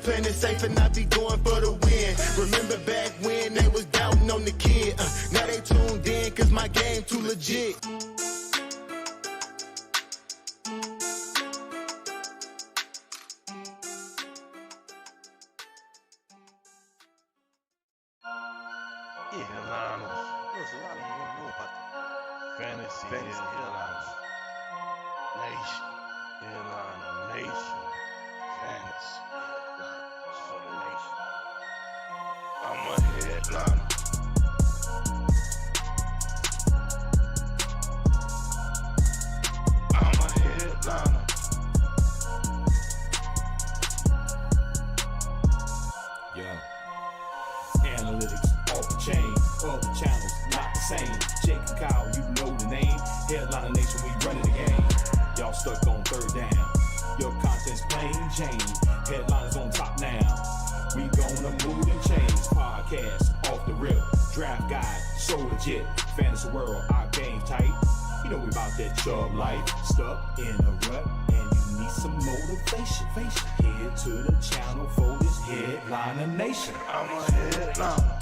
playing it safe and I be going for the win. Remember back when they was doubting on the kid. Now they tuned in cause my game too legit. Fantasy Headliners Nation. Headliner Nation. Fantasy Headliners for the nation. I'm a headliner. I'm a headliner. Yeah. Analytics off the chain, other channels not the same. Jake and Kyle, you know the name. Headliner Nation, we running the game. Y'all stuck on third down. Your content's plain Jane. Headliners on top now. We gonna move and change. Podcast off the rip. Draft guide, so legit. Fantasy world, our game tight. You know we about that Chubb life. Stuck in a rut and you need some motivation. Head to the channel for this Headliner Nation. I'm a headliner.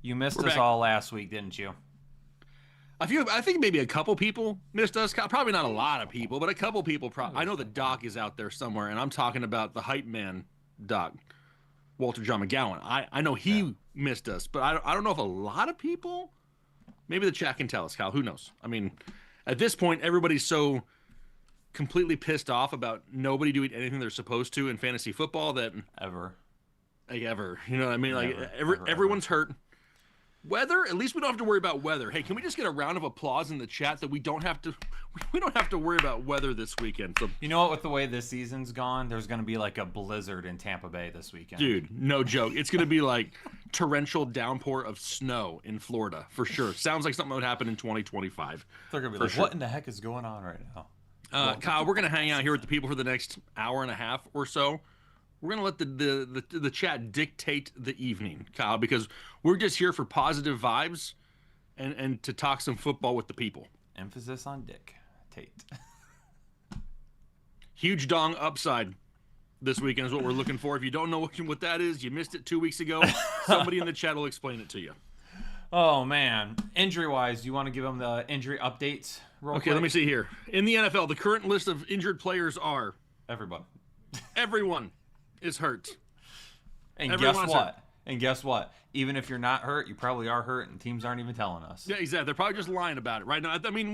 You missed us all last week, didn't you? I think maybe a couple people missed us. Probably not a lot of people, but a couple people. I know the Doc is out there somewhere, and I'm talking about the hype man, Doc, Walter John McGowan. I know he missed us, but I don't know if a lot of people. Maybe the chat can tell us, Kyle. Who knows? I mean, at this point, everybody's so completely pissed off about nobody doing anything they're supposed to in fantasy football that ever, you know what I mean? Everyone's hurt. Weather, at least we don't have to worry about weather. Hey, can we just get a round of applause in the chat that we don't have to worry about weather this weekend? So, you know what, with the way this season's gone, there's going to be like a blizzard in Tampa Bay this weekend. Dude, no joke. It's going to be like torrential downpour of snow in Florida for sure. Sounds like something that would happen in 2025. They're going to be like, what in the heck is going on right now? Kyle, we're going to hang out here with the people for the next hour and a half or so. We're going to let the chat dictate the evening, Kyle, because we're just here for positive vibes and to talk some football with the people. Emphasis on dictate. Huge dong upside this weekend is what we're looking for. If you don't know what that is, you missed it 2 weeks ago. Somebody in the chat will explain it to you. Oh, man. Injury-wise, do you want to give them the injury updates real quick? Let me see here. In the NFL, the current list of injured players are... Everyone is hurt. And guess what? Even if you're not hurt, you probably are hurt, and teams aren't even telling us. Yeah, exactly. They're probably just lying about it right now. I mean,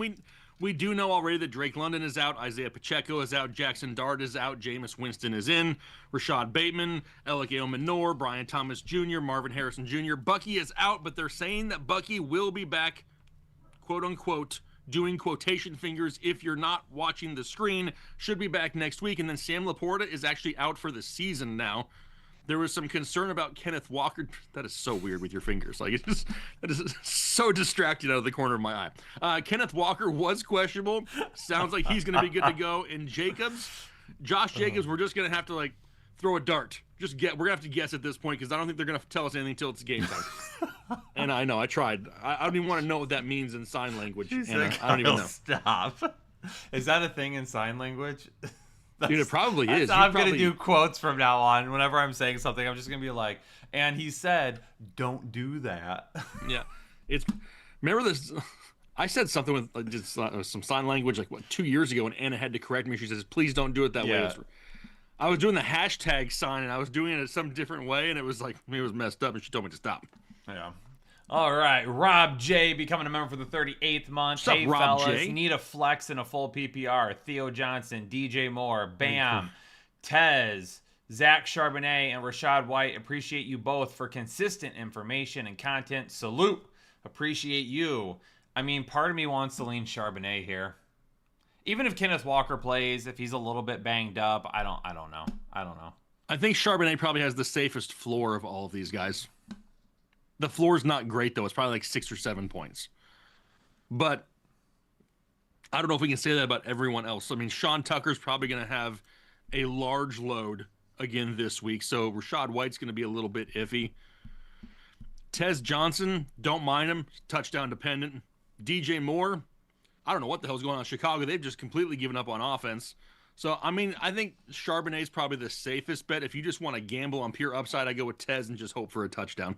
we do know already that Drake London is out, Isaiah Pacheco is out, Jackson Dart is out, Jameis Winston is in, Rashad Bateman, Alec Minor, Brian Thomas Jr., Marvin Harrison Jr. Bucky is out, but they're saying that Bucky will be back, quote unquote, doing quotation fingers if you're not watching the screen, should be back next week. And then Sam Laporta is actually out for the season now. There was some concern about Kenneth Walker. That is so weird with your fingers. That is so distracting out of the corner of my eye. Kenneth Walker was questionable. Sounds like he's going to be good to go. And Josh Jacobs, we're just going to have to throw a dart. We're going to have to guess at this point because I don't think they're going to tell us anything until it's game time. And I know, I tried. I don't even want to know what that means in sign language. I don't even know. Stop. Is that a thing in sign language? Dude, it probably is. I'm going to do quotes from now on. Whenever I'm saying something, I'm just going to be like, and he said, don't do that. Yeah. Remember this? I said something with just some sign language 2 years ago, and Anna had to correct me. She says, please don't do it that way. I was doing the hashtag sign, and I was doing it some different way, and it was messed up, and she told me to stop. Yeah. All right, Rob J becoming a member for the 38th month. What's up, hey, Rob fellas, J? Need a flex in a full PPR. Theo Johnson, DJ Moore, Bam, Tez, Zach Charbonnet, and Rashad White. Appreciate you both for consistent information and content. Salute. Appreciate you. I mean, part of me wants to lean Charbonnet here. Even if Kenneth Walker plays, if he's a little bit banged up, I don't know. I think Charbonnet probably has the safest floor of all of these guys. The floor's not great, though. It's probably like 6 or 7 points. But I don't know if we can say that about everyone else. I mean, Sean Tucker's probably going to have a large load again this week, so Rachaad White's going to be a little bit iffy. Tez Johnson, don't mind him. Touchdown dependent. DJ Moore, I don't know what the hell's going on in Chicago. They've just completely given up on offense. So, I mean, I think Charbonnet's probably the safest bet. If you just want to gamble on pure upside, I go with Tez and just hope for a touchdown.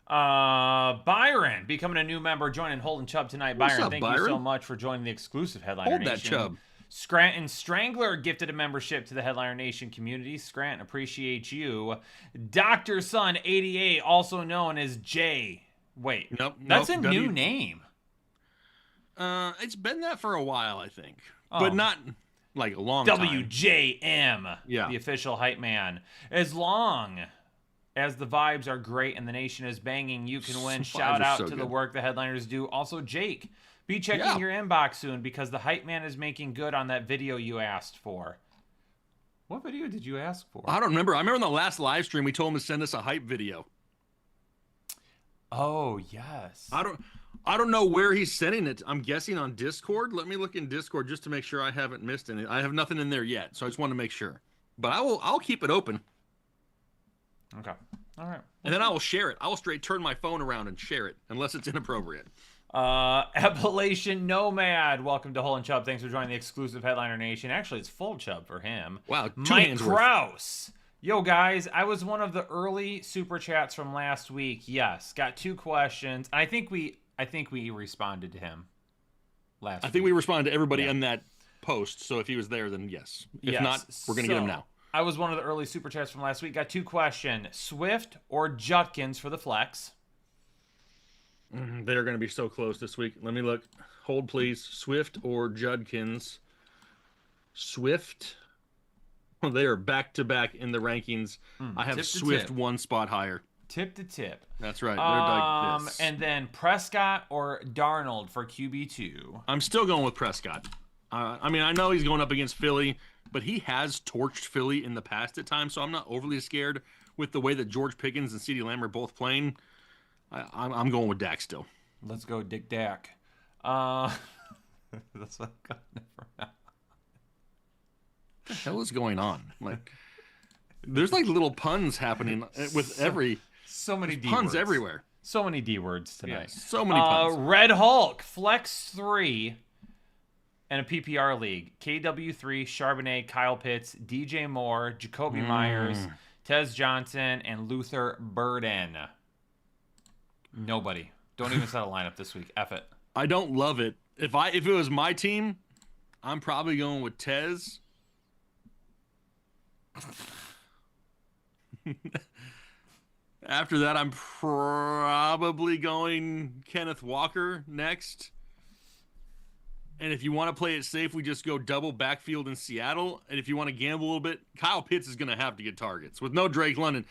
Byron becoming a new member, joining Holden Chubb tonight. What's Byron, up, thank Byron? you so much for joining the exclusive Headliner Hold Nation. that Chubb. Scranton Strangler gifted a membership to the Headliner Nation community. Scranton, appreciate you. Dr. Sun 88, also known as Jay. Wait, that's a new name. It's been that for a while, I think, Oh. but not like a long time. WJM, Yeah. the official hype man. As long as the vibes are great and the nation is banging, you can win. Vibes Shout are out so to the good. work the headliners do. Also, Jake, be checking Yeah. your inbox soon because the hype man is making good on that video you asked for. What video did you ask for? I don't remember. I remember in the last live stream we told him to send us a hype video. Oh, yes. I don't know where he's sending it. I'm guessing on Discord. Let me look in Discord just to make sure I haven't missed any. I have nothing in there yet, so I just want to make sure. But I'll keep it open. Okay. All right. And then I will share it. I will straight turn my phone around and share it, unless it's inappropriate. Appalachian Nomad, welcome to Hole and Chubb. Thanks for joining the exclusive Headliner Nation. Actually, it's full Chubb for him. Wow, two Mike hands worth. Kraus. Yo, guys, I was one of the early super chats from last week. Yes, got 2 questions. I think we responded to him last. I think we responded to everybody Yeah. on that post. So if he was there, then yes. If Yes. not, we're gonna get him now. I was one of the early super chats from last week. Got 2 questions: Swift or Judkins for the flex? They're gonna be so close this week. Let me look. Hold, please. Swift or Judkins? Swift. Well, they are back to back in the rankings. I have tip to Swift tip. 1 spot higher. Tip to tip. That's right. They're like this. And then Prescott or Darnold for QB2. I'm still going with Prescott. I mean, I know he's going up against Philly, but he has torched Philly in the past at times, so I'm not overly scared with the way that George Pickens and CeeDee Lamb are both playing. I'm going with Dak still. Let's go, Dick Dak. That's what I've got for now. What the hell is going on? Like, there's like little puns happening with every So many D puns words. everywhere. So many D words tonight. So many puns. Red Hulk, Flex 3, and a PPR league. KW3, Charbonnet, Kyle Pitts, DJ Moore, Jacoby Myers, Tez Johnson, and Luther Burden. Nobody. Don't even set a lineup this week. F it. I don't love it. If it was my team, I'm probably going with Tez. After that, I'm probably going Kenneth Walker next. And if you want to play it safe, we just go double backfield in Seattle. And if you want to gamble a little bit, Kyle Pitts is going to have to get targets. With no Drake London,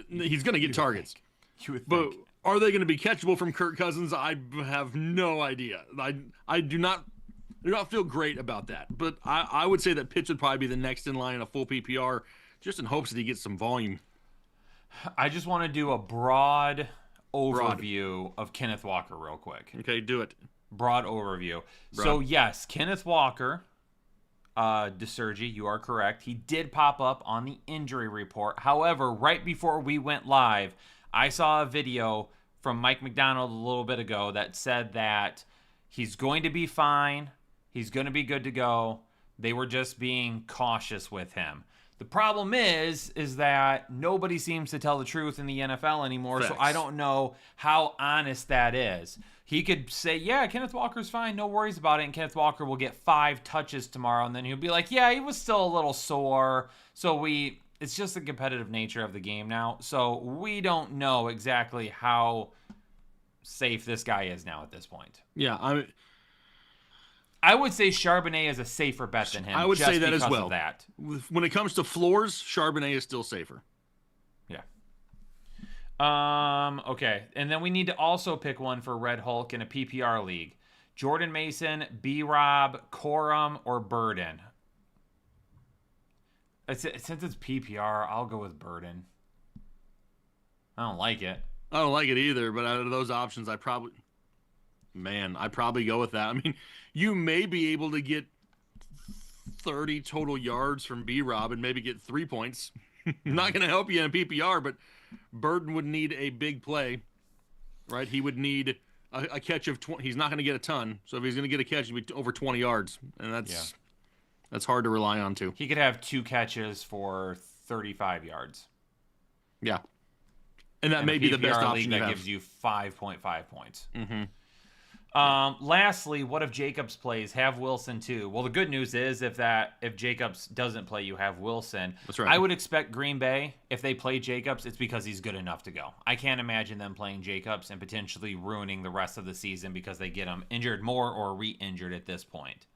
he's going to get targets. You would But think. are they going to be catchable from Kirk Cousins? I have no idea. I do not feel great about that. But I would say that Pitts would probably be the next in line in a full PPR, just in hopes that he gets some volume. I just want to do a broad overview of Kenneth Walker real quick. Okay, do it. Broad overview. So, yes, Kenneth Walker, DeSergi, you are correct. He did pop up on the injury report. However, right before we went live, I saw a video from Mike McDonald a little bit ago that said that he's going to be fine. He's going to be good to go. They were just being cautious with him. The problem is that nobody seems to tell the truth in the NFL anymore, so Facts. I don't know how honest that is. He could say, yeah, Kenneth Walker's fine, no worries about it, and Kenneth Walker will get 5 touches tomorrow, and then he'll be like, yeah, he was still a little sore, so it's just the competitive nature of the game now, so we don't know exactly how safe this guy is now at this point. Yeah, I would say Charbonnet is a safer bet than him. I would just say that as because well. of that. when it comes to floors, Charbonnet is still safer. Yeah. Okay. And then we need to also pick one for Red Hulk in a PPR league. Jordan Mason, B-Rob, Corum, or Burden. Since it's PPR, I'll go with Burden. I don't like it. I don't like it either, but out of those options, I'd probably go with that. I mean, you may be able to get 30 total yards from B-Rob and maybe get 3 points. Not going to help you in a PPR, but Burden would need a big play, right? He would need a catch of 20. He's not going to get a ton. So if he's going to get a catch, it'd be over 20 yards. And that's hard to rely on, too. He could have 2 catches for 35 yards. Yeah. And that may be the best option that gives you 5.5 points. Mm-hmm. Lastly, what if Jacobs plays? Have Wilson too. Well, the good news is if Jacobs doesn't play, you have Wilson. That's right. I would expect Green Bay, if they play Jacobs, it's because he's good enough to go. I can't imagine them playing Jacobs and potentially ruining the rest of the season because they get him injured more or re-injured at this point.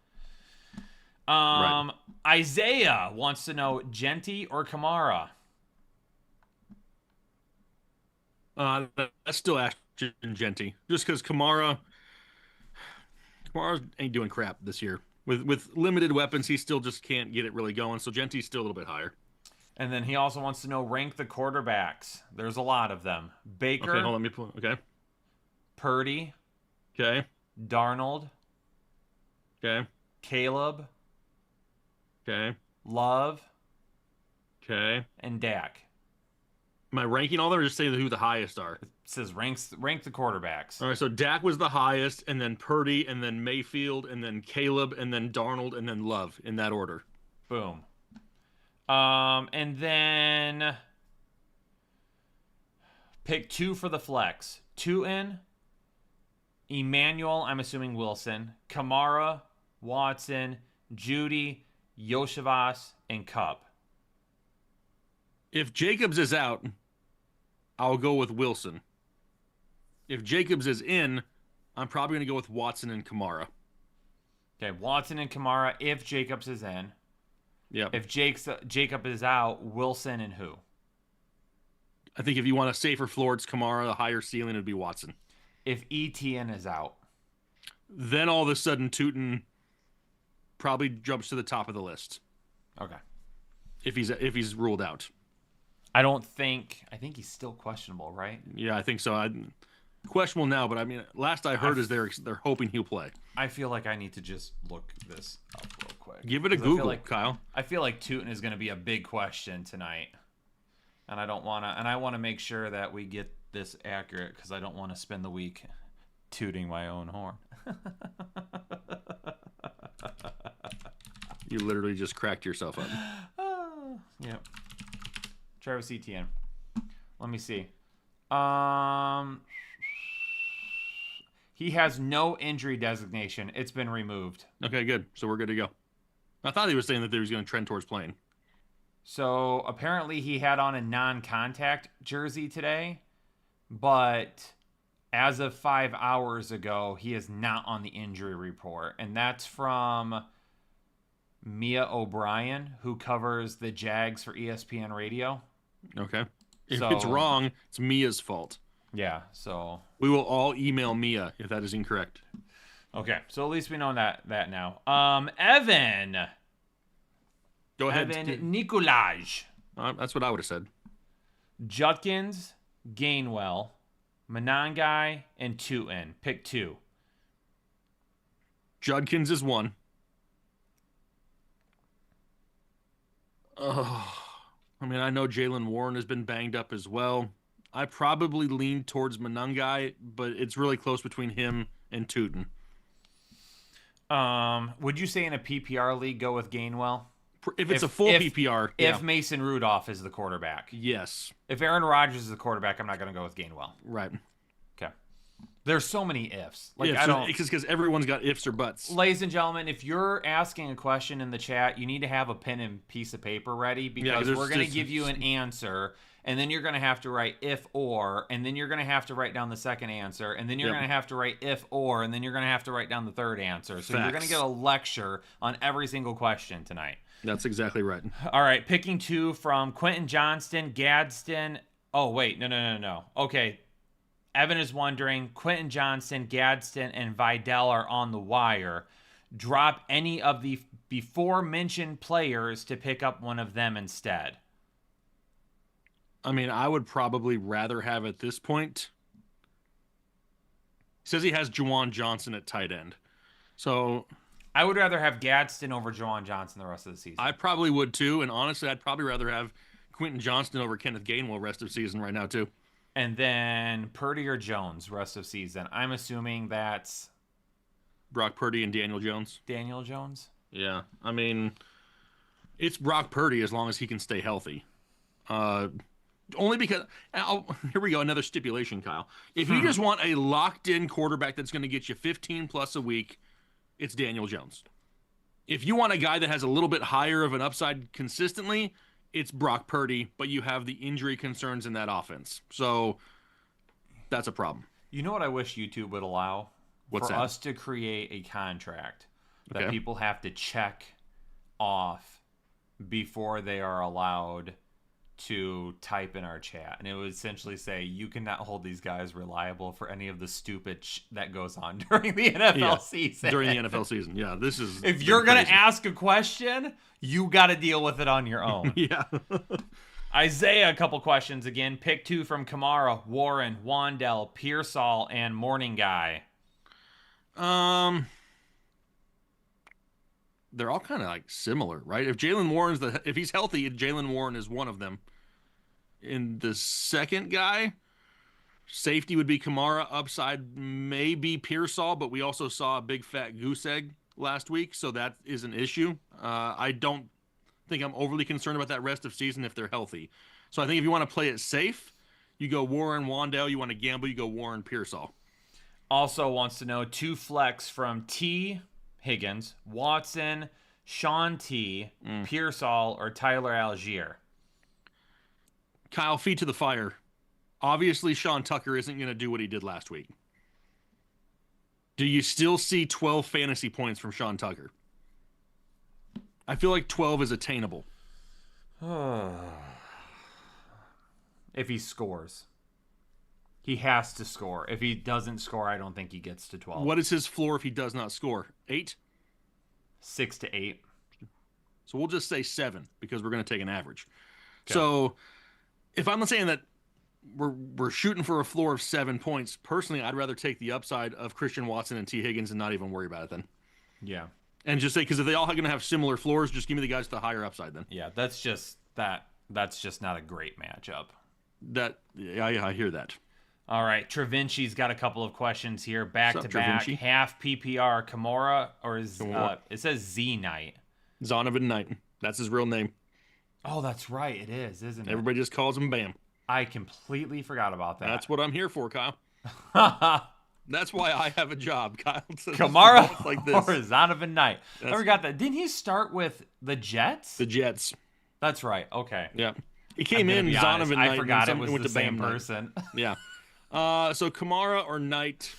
Right. Isaiah wants to know Genty or Kamara. That's still Ashton Genty. Just because Kamara ain't doing crap this year. With limited weapons, he still just can't get it really going. So Genty's still a little bit higher. And then he also wants to know rank the quarterbacks. There's a lot of them. Baker. Okay, hold on. Let me pull. Okay. Purdy. Okay. Darnold. Okay. Caleb. Okay. Love. Okay. And Dak. Am I ranking all of them or just saying who the highest are? It says rank the quarterbacks. All right, so Dak was the highest, and then Purdy, and then Mayfield, and then Caleb, and then Darnold, and then Love in that order. Boom. And then pick 2 for the flex. 2 in. Emmanuel, I'm assuming Wilson. Kamara, Watson, Judy, Yoshivas, and Cup. If Jacobs is out, I'll go with Wilson. If Jacobs is in, I'm probably going to go with Watson and Kamara. Okay, Watson and Kamara if Jacobs is in. Yeah. If Jacob is out, Wilson and who? I think if you want a safer floor, it's Kamara. The higher ceiling would be Watson. If ETN is out. Then all of a sudden, Tootin probably jumps to the top of the list. Okay. If he's ruled out. I think he's still questionable, right? Yeah, I think so. Questionable now, but I mean, last I heard is they're hoping he'll play. I feel like I need to just look this up real quick. Give it a Google, Kyle. I feel like Tootin is going to be a big question tonight, and I want to make sure that we get this accurate because I don't want to spend the week tooting my own horn. You literally just cracked yourself up. Yep. Travis Etienne. Let me see. He has no injury designation. It's been removed. Okay, good. So we're good to go. I thought he was saying that he was going to trend towards playing. So apparently he had on a non-contact jersey today, but as of 5 hours ago, he is not on the injury report. And that's from Mia O'Brien, who covers the Jags for ESPN Radio. Okay. If it's wrong, it's Mia's fault. Yeah, so we will all email Mia if that is incorrect. Okay, so at least we know that now. Evan. Go ahead. Evan Nicolaj. That's what I would have said. Judkins, Gainwell, Monangai, and Tootin. Pick 2. Judkins is 1. Oh, I mean, I know Jaylen Warren has been banged up as well. I probably lean towards Monangai, but it's really close between him and Tootin. Would you say in a PPR league go with Gainwell? If it's a full PPR. If Mason Rudolph is the quarterback. Yes. If Aaron Rodgers is the quarterback, I'm not going to go with Gainwell. Right. Okay. There's so many ifs. Like it's because everyone's got ifs or buts. Ladies and gentlemen, if you're asking a question in the chat, you need to have a pen and piece of paper ready because we're going to give you an answer, and then you're going to have to write if or, and then you're going to have to write down the second answer, and then you're going to have to write if or, and then you're going to have to write down the third answer. So you're going to get a lecture on every single question tonight. That's exactly right. All right, picking 2 from Quentin Johnston, Gadsden, Oh, wait. No. Okay. Evan is wondering, Quentin Johnston, Gadsden, and Vidal are on the wire. Drop any of the before-mentioned players to pick up one of them instead. I mean, I would probably rather have at this point. He says he has Juwan Johnson at tight end. So I would rather have Gadsden over Juwan Johnson the rest of the season. I probably would too. And honestly, I'd probably rather have Quentin Johnston over Kenneth Gainwell rest of season right now too. And then Purdy or Jones rest of season. I'm assuming that's Brock Purdy and Daniel Jones. Daniel Jones? Yeah. I mean, it's Brock Purdy as long as he can stay healthy. Only because here we go, another stipulation, Kyle. If you just want a locked-in quarterback that's going to get you 15 plus a week, it's Daniel Jones. If you want a guy that has a little bit higher of an upside consistently, it's Brock Purdy, but you have the injury concerns in that offense. So that's a problem. You know what I wish YouTube would allow? What's For that? us to create a contract that Okay. people have to check off before they are allowed to type in our chat, and it would essentially say you cannot hold these guys reliable for any of the stupid that goes on during the NFL season. During the NFL season. Yeah, this is If you're gonna crazy. ask a question, you got to deal with it on your own. Yeah. Isaiah, a couple questions again. Pick 2 from Kamara, Warren, Wandell, Pearsall, and Morning Guy. They're all kind of like similar, right? If Jalen Warren's if he's healthy, Jalen Warren is one of them. In the second guy, safety would be Kamara. Upside maybe Pearsall, but we also saw a big fat goose egg last week, so that is an issue. I don't think I'm overly concerned about that rest of season if they're healthy. So I think if you want to play it safe, you go Warren, Wandell. You want to gamble, you go Warren, Pearsall. Also wants to know 2 flex from T. Higgins, Watson, Sean T, Pearsall, or Tyler Algier. Kyle, feet to the fire. Obviously, Sean Tucker isn't going to do what he did last week. Do you still see 12 fantasy points from Sean Tucker? I feel like 12 is attainable. If he scores. He has to score. If he doesn't score, I don't think he gets to 12. What is his floor if he does not score? 8? 6 to 8. So we'll just say 7 because we're going to take an average. Okay. So if I'm saying that we're shooting for a floor of 7 points, personally, I'd rather take the upside of Christian Watson and T. Higgins and not even worry about it then. Yeah. And just say, because if they all are going to have similar floors, just give me the guys with the higher upside then. Yeah, that's just not a great matchup. I hear that. All right, Travinci's got a couple of questions here, back What's to up, back. Travinci? Half PPR, Kimura, or is Kimura. it says Z Knight? Zonovan Knight. That's his real name. Oh, that's right, it is, isn't it? Everybody just calls him Bam. I completely forgot about that. That's what I'm here for, Kyle. That's why I have a job, Kyle. Kamara like or this. Zonovan Knight. I That's- forgot that. Didn't he start with the Jets? The Jets. That's right. Okay. Yeah. He I'm came gonna in be Zonovan honest, Knight. I forgot it was went the to same Bam Knight. person. Yeah. So Kamara or Knight.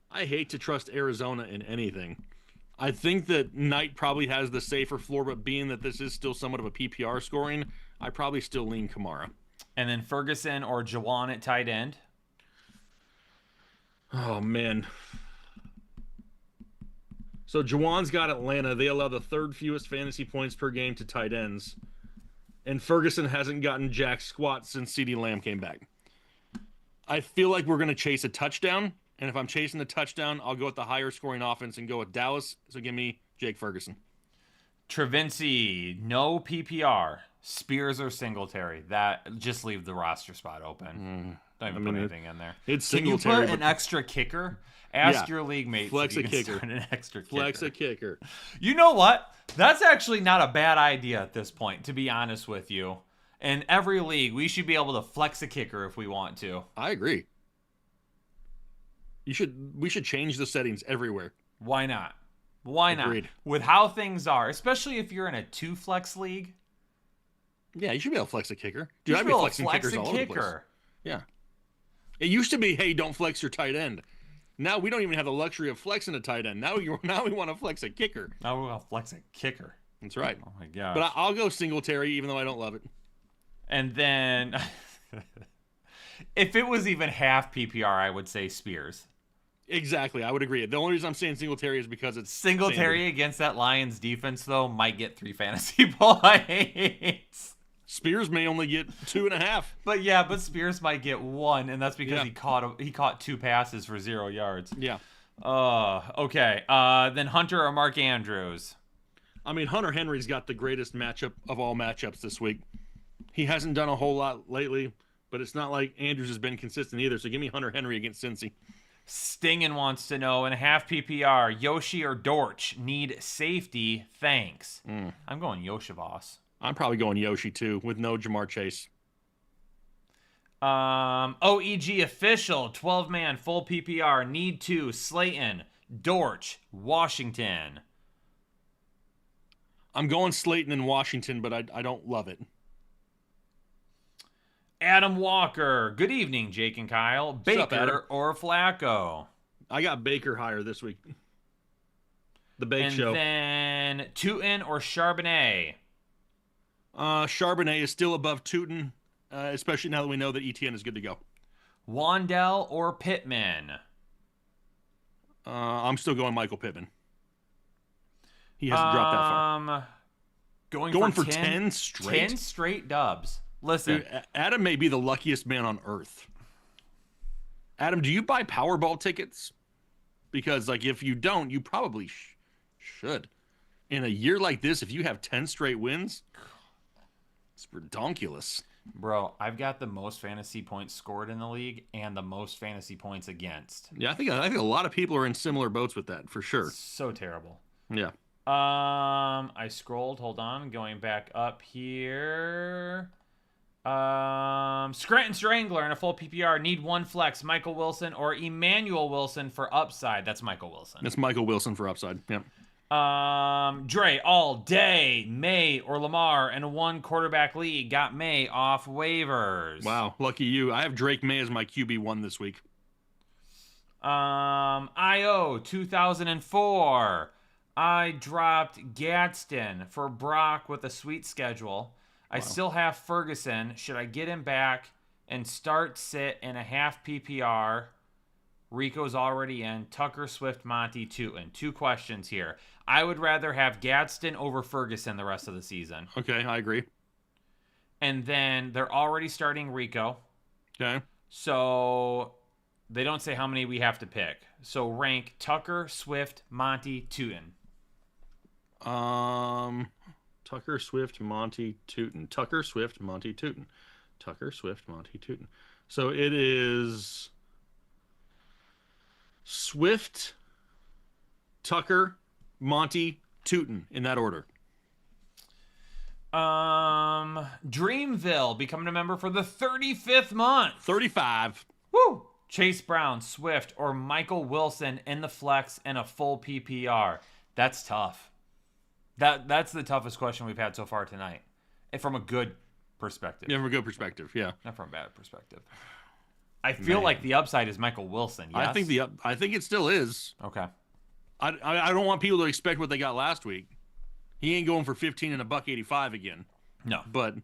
I hate to trust Arizona in anything. I think that Knight probably has the safer floor, but being that this is still somewhat of a PPR scoring, I probably still lean Kamara. And then Ferguson or Jawan at tight end. Oh, man. So Jawan's got Atlanta. They allow the third fewest fantasy points per game to tight ends. And Ferguson hasn't gotten jack squat since CeeDee Lamb came back. I feel like we're going to chase a touchdown. And if I'm chasing the touchdown, I'll go with the higher scoring offense and go with Dallas. So give me Jake Ferguson. Travinci, no PPR. Spears or Singletary. That just leave the roster spot open. Don't even put anything in there. It's Can you Singletary. put an extra kicker? Ask your league mates Flex if you a can kicker. start an extra kicker. Flex a kicker. You know what? That's actually not a bad idea at this point, to be honest with you. In every league, we should be able to flex a kicker if we want to. I agree. We should change the settings everywhere. Why not? Why Agreed. not? With how things are, especially if you're in a 2-flex league. Yeah, you should be able to flex a kicker. You Dude, should I'd be be able to flexing flex kickers a all over the place. kicker. Yeah. It used to be, hey, don't flex your tight end. Now we don't even have the luxury of flexing a tight end. Now we want to flex a kicker. Now we're going to flex a kicker. That's right. Oh my gosh. But I'll go Singletary, even though I don't love it. And then If it was even half PPR, I would say Spears. Exactly, I would agree. The only reason I'm saying Singletary is because it's Singletary standard. against that Lions defense, though, might get 3 fantasy points. Spears may only get 2.5. But Spears might get 1, and that's because Yeah. he caught 2 passes for 0 yards. Yeah. Okay. Then Hunter or Mark Andrews? I mean, Hunter Henry's got the greatest matchup of all matchups this week. He hasn't done a whole lot lately, but it's not like Andrews has been consistent either. So give me Hunter Henry against Cincy. Stingin wants to know in half PPR, Yoshi or Dortch need safety. Thanks. I'm going Yoshivas. I'm probably going Yoshi too, with no Jamar Chase. OEG official 12-man full PPR need 2 Slayton, Dortch, Washington. I'm going Slayton and Washington, but I don't love it. Adam Walker. Good evening, Jake and Kyle. Baker up, Adam? or Flacco? I got Baker higher this week. The Bake And Show. then Tootin or Charbonnet? Charbonnet is still above Tootin, especially now that we know that ETN is good to go. Wandell or Pittman? I'm still going Michael Pittman. He hasn't dropped that far. Going for 10 straight? 10 straight dubs. Listen, Dude, Adam may be the luckiest man on earth. Adam, do you buy Powerball tickets? Because, like, if you don't, you probably should. In a year like this, if you have 10 straight wins, it's redonkulous. bro, I've got the most fantasy points scored in the league and the most fantasy points against. Yeah, I think a lot of people are in similar boats with that, for sure. So terrible. Yeah. I scrolled. Hold on. Going back up here. Scranton Strangler in a full PPR. Need 1 flex. Michael Wilson or Emmanuel Wilson for upside. That's Michael Wilson. That's Michael Wilson for upside. Yeah. Dre all day. May or Lamar in a 1 quarterback league. Got May off waivers. Wow, lucky you. I have Drake May as my QB1 this week. IO 2004. I dropped Gadsden for Brock with a sweet schedule. I still have Ferguson. Should I get him back and start sit in a half PPR? Rico's already in. Tucker, Swift, Monty, Tootin. 2 questions here. I would rather have Gadsden over Ferguson the rest of the season. Okay, I agree. And then they're already starting Rico. Okay. So they don't say how many we have to pick. So rank Tucker, Swift, Monty, Tootin. Tucker, Swift, Monty, Tootin. Tucker, Swift, Monty, Tootin. Tucker, Swift, Monty, Tootin. So it is Swift, Tucker, Monty, Tootin in that order. Dreamville becoming a member for the 35th month. 35. Woo! Chase Brown, Swift, or Michael Wilson in the flex and a full PPR. That's tough. That's the toughest question we've had so far tonight. And from a good perspective. Yeah, from a good perspective. Yeah. Not from a bad perspective. I feel like the upside is Michael Wilson. Yes? I think it still is. Okay. I don't want people to expect what they got last week. He ain't going for 15 and $1.85 again. No. But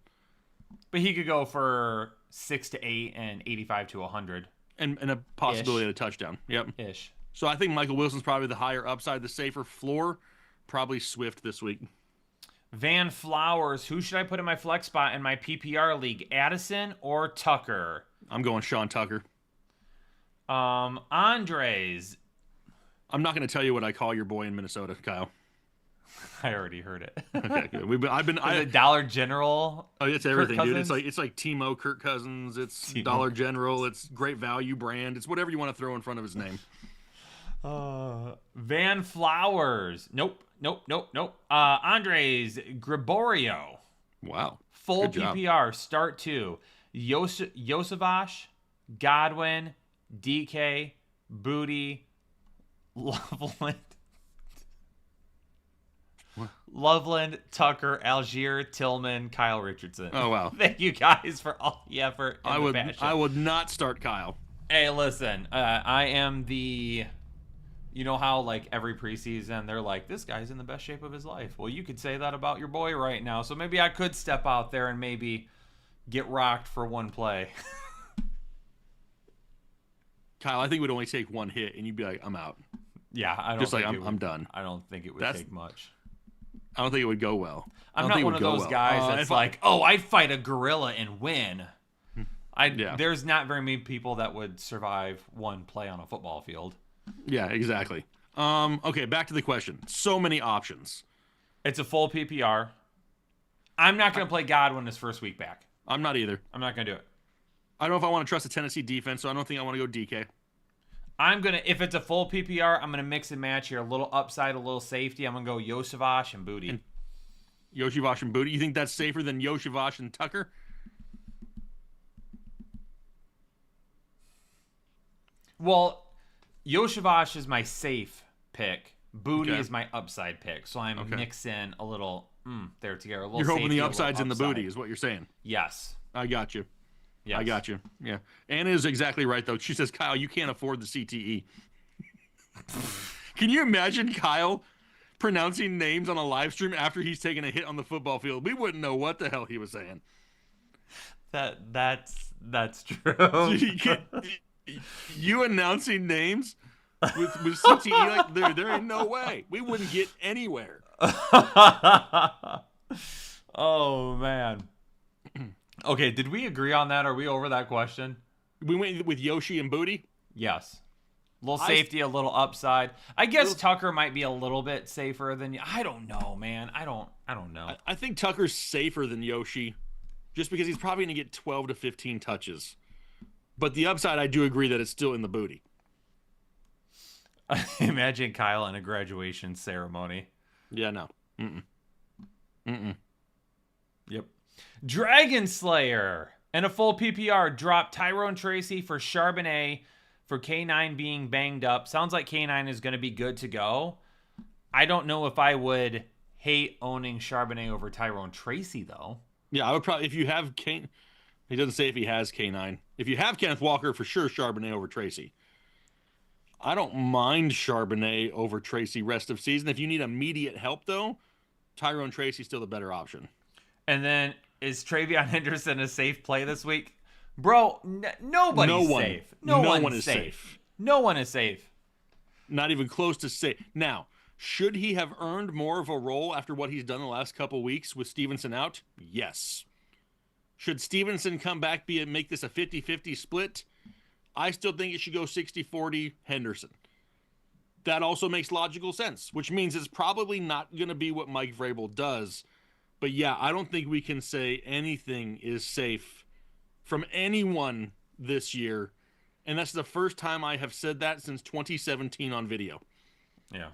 he could go for 6 to 8 and 85 to 100. And a possibility of a touchdown. Yep. Ish. So I think Michael Wilson's probably the higher upside, the safer floor. Probably Swift this week. Van Flowers, who should I put in my flex spot in my PPR league? Addison or Tucker? I'm going Sean Tucker. Andres. I'm not going to tell you what I call your boy in Minnesota, Kyle. I already heard it. Okay, good. Is it Dollar General? Oh, it's everything, dude. Cousins? It's like Timo, Kirk Cousins. It's Timo. Dollar General. It's Great Value brand. It's whatever you want to throw in front of his name. Van Flowers. Nope. Andres Gregorio. Wow. Full Good job. PPR. Start 2. Yosevash, Godwin, DK, Booty, Loveland, Tucker, Algier, Tillman, Kyle Richardson. Oh, wow. Thank you guys for all the effort and the passion. I would not start Kyle. Hey, listen, I am the... You know how, like, every preseason, they're like, this guy's in the best shape of his life. Well, you could say that about your boy right now. So maybe I could step out there and maybe get rocked for one play. Kyle, I think it would only take one hit, and you'd be like, I'm out. Yeah, I don't Just like, think it would, I'm done. I don't think it would That's- take much. I don't think it would go well. I I'm don't not think it one would of go those well. guys that's if like, oh, I'd fight a gorilla and win. Yeah. There's not very many people that would survive one play on a football field. Yeah, exactly. Okay, back to the question. So many options. It's a full PPR. I'm not going to play Godwin his first week back. I'm not either. I'm not going to do it. I don't know if I want to trust the Tennessee defense, so I don't think I want to go DK. I'm going to, if it's a full PPR, I'm going to mix and match here. A little upside, a little safety. I'm going to go Yosavash and Booty. Yoshivash and Booty. You think that's safer than Yoshivash and Tucker? Well, Yoshivash is my safe pick. Booty Okay. is my upside pick. So I'm mixing a little there together. A little You're hoping safety, the a little upside's in the upside. booty, is what you're saying. Yes. I got you. Yes. I got you. Yeah. Anna is exactly right, though. She says, Kyle, you can't afford the CTE. Can you imagine Kyle pronouncing names on a live stream after he's taken a hit on the football field? We wouldn't know what the hell he was saying. That's true. You announcing names with CTE, like there ain't no way. We wouldn't get anywhere. Oh man. Okay, did we agree on that? Are we over that question? We went with Yoshi and Booty. Yes. A little safety, a little upside. I guess Tucker might be a little bit safer than you. I don't know, man. I don't know. I think Tucker's safer than Yoshi just because he's probably going to get 12 to 15 touches. But the upside, I do agree that it's still in the booty. Imagine Kyle in a graduation ceremony. Yeah, no. Yep. Dragon Slayer and a full PPR dropped Tyrone Tracy for Charbonnet for K9 being banged up. Sounds like K9 is going to be good to go. I don't know if I would hate owning Charbonnet over Tyrone Tracy, though. Yeah, I would probably, if you have Kane, he doesn't say if he has K9. If you have Kenneth Walker, for sure, Charbonnet over Tracy. I don't mind Charbonnet over Tracy rest of season. If you need immediate help, though, Tyrone Tracy's still the better option. And then, is Travion Henderson a safe play this week? Bro, nobody's safe. No one is safe. No one is safe. Not even close to safe. Now, should he have earned more of a role after what he's done the last couple weeks with Stevenson out? Yes. Should Stevenson come back, make this a 50-50 split? I still think it should go 60-40 Henderson. That also makes logical sense, which means it's probably not going to be what Mike Vrabel does. But yeah, I don't think we can say anything is safe from anyone this year. And that's the first time I have said that since 2017 on video. Yeah.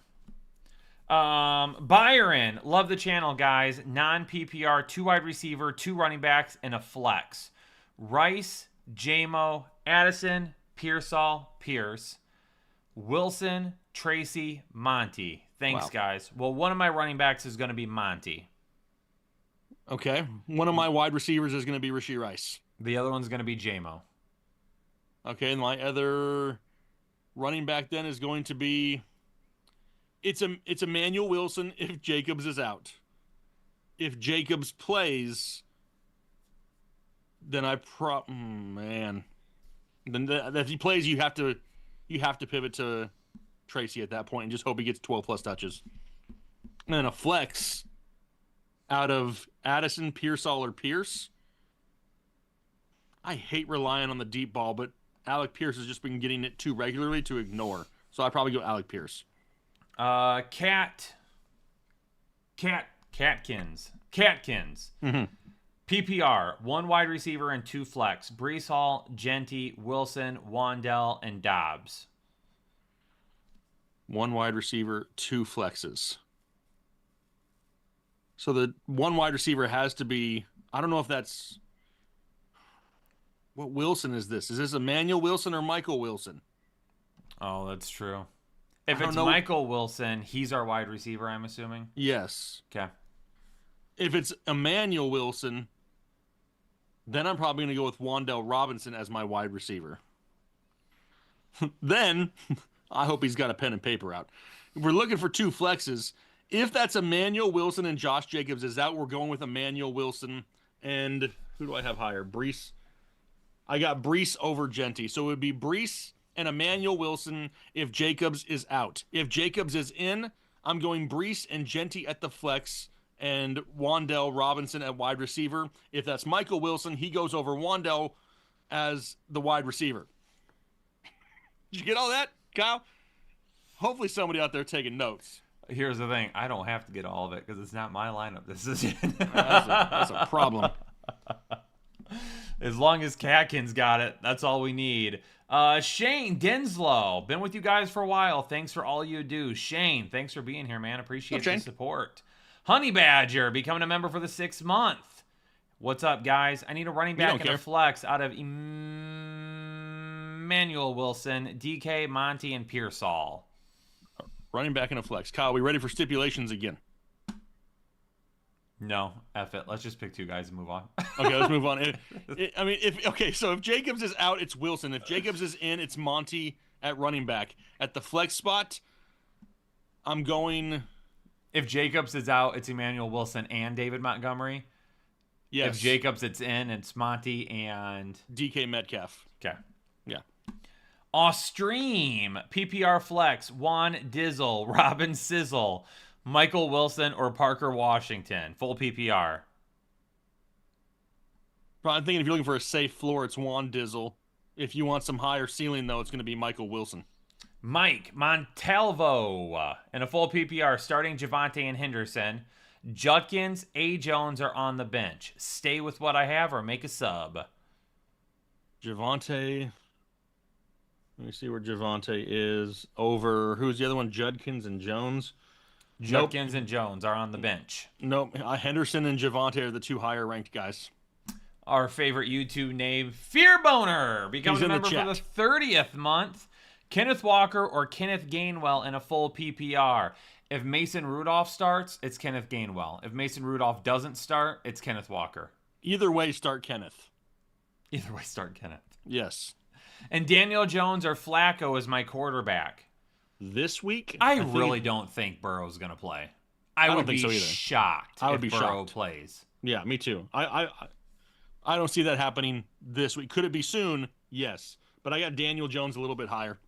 Byron, love the channel, guys. Non-PPR, 2 wide receiver, 2 running backs, and a flex. Rice, Jamo, Addison, Pearsall, Pierce, Wilson, Tracy, Monty. Thanks, guys. Well, one of my running backs is going to be Monty. Okay. One of my wide receivers is going to be Rashee Rice. The other one's going to be Jamo. Okay, and my other running back then is going to be it's Emmanuel Wilson if Jacobs is out. If Jacobs plays, then then if he plays, you have to pivot to Tracy at that point and just hope he gets 12 plus touches. And then a flex out of Addison, Pearsall, or Pierce. I hate relying on the deep ball, but Alec Pierce has just been getting it too regularly to ignore. So I probably go Alec Pierce. Catkins. Mm-hmm. PPR, 1 wide receiver and 2 flex. Brees Hall, Genty, Wilson, Wandell, and Dobbs. 1 wide receiver, 2 flexes. So the 1 wide receiver has to be, I don't know if that's, what Wilson is this? Is this Emmanuel Wilson or Michael Wilson? Oh, that's true. If I don't it's know. Michael Wilson, he's our wide receiver, I'm assuming. Yes. Okay. If it's Emmanuel Wilson, then I'm probably going to go with Wandell Robinson as my wide receiver. Then, I hope he's got a pen and paper out. If we're looking for 2 flexes. If that's Emmanuel Wilson and Josh Jacobs is out, we're going with Emmanuel Wilson and Who do I have higher? Brees. I got Brees over Genty. So it would be Brees and Emmanuel Wilson if Jacobs is out. If Jacobs is in, I'm going Brees and Genty at the flex and Wan'Dale Robinson at wide receiver. If that's Michael Wilson, he goes over Wan'Dale as the wide receiver. Did you get all that, Kyle? Hopefully somebody out there taking notes. Here's the thing. I don't have to get all of it because it's not my lineup. This is it. That's a problem. As long as Catkins got it, that's all we need. Shane Dinslow, been with you guys for a while. Thanks for all you do. Shane, thanks for being here, man. Appreciate the support. Honey Badger, becoming a member for the 6th month. What's up, guys? I need a running back and a flex out of Emmanuel Wilson, DK, Monty, and Pearsall. Running back and a flex. Kyle, we ready for stipulations again? No, F it. Let's just pick 2 guys and move on. Okay, let's move on. So if Jacobs is out, it's Wilson. If Jacobs is in, it's Monty at running back. At the flex spot, I'm going... If Jacobs is out, it's Emmanuel Wilson and David Montgomery. Yes. If Jacobs it's in, it's Monty and... DK Metcalf. Okay. Yeah. Ostream, PPR flex, Juan Dizzle, Robin Sizzle, Michael Wilson, or Parker Washington. Full PPR. I'm thinking if you're looking for a safe floor, it's Juan Dizzle. If you want some higher ceiling, though, it's going to be Michael Wilson. Mike Montalvo in a full PPR, starting Javonte and Henderson. Judkins, A. Jones are on the bench. Stay with what I have or make a sub. Javonte. Let me see where Javonte is. Over, who's the other one? Judkins and Jones? Judkins and Jones are on the bench. Nope. Henderson and Javonte are the 2 higher ranked guys. Our favorite YouTube name, Fearboner, becoming a member for the 30th month. Kenneth Walker or Kenneth Gainwell in a full PPR. If Mason Rudolph starts, it's Kenneth Gainwell. If Mason Rudolph doesn't start, it's Kenneth Walker. Either way, start Kenneth. Either way, start Kenneth. Yes. And Daniel Jones or Flacco is my quarterback. This week? I really don't think Burrow's going to play. I would be shocked if Burrow plays. Yeah, me too. I don't see that happening this week. Could it be soon? Yes. But I got Daniel Jones a little bit higher.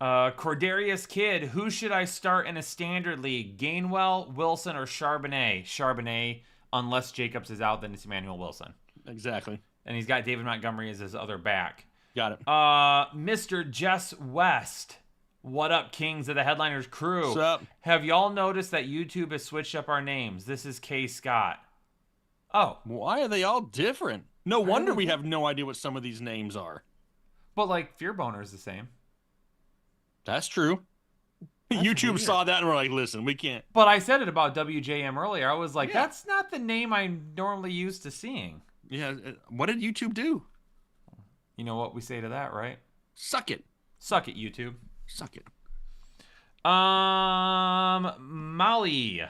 Cordarius Kidd, who should I start in a standard league? Gainwell, Wilson, or Charbonnet? Charbonnet, unless Jacobs is out, then it's Emmanuel Wilson. Exactly. And he's got David Montgomery as his other back. Got it. Mr. Jess West. What up, Kings of the Headliners crew? What's up? Have y'all noticed that YouTube has switched up our names? This is K. Scott. Oh. Why are they all different? No wonder we have no idea what some of these names are. But, like, Fearboner is the same. That's true. YouTube weird. Saw that and we're like, listen, we can't. But I said it about WJM earlier. I was like, that's not the name I'm normally used to seeing. Yeah. What did YouTube do? You know what we say to that, right? Suck it. Suck it, YouTube. Suck it. Molly.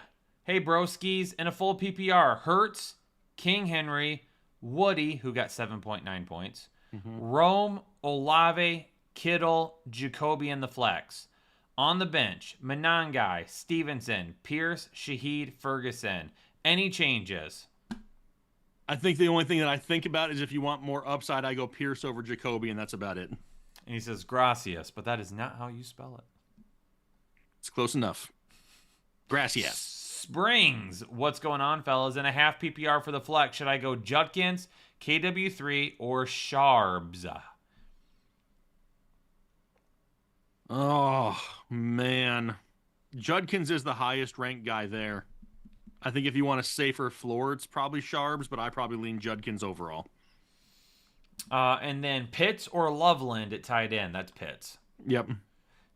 Hey, broskies. In a full PPR, Hurts, King Henry, Woody, who got 7.9 points, Rome, Olave, Kittle, Jacoby in the flex. On the bench, Monangai, Stevenson, Pierce, Shaheed, Ferguson. Any changes? I think the only thing that I think about is if you want more upside, I go Pierce over Jacoby, and that's about it. And he says gracias, but that is not how you spell it. It's close enough. Gracias. Springs, what's going on, fellas? In a half PPR for the flex, should I go Judkins, KW3, or Sharbs? Oh, man. Judkins is the highest ranked guy there. I think if you want a safer floor, it's probably Sharbs, but I probably lean Judkins overall. And then Pitts or Loveland at tight end. That's Pitts. Yep.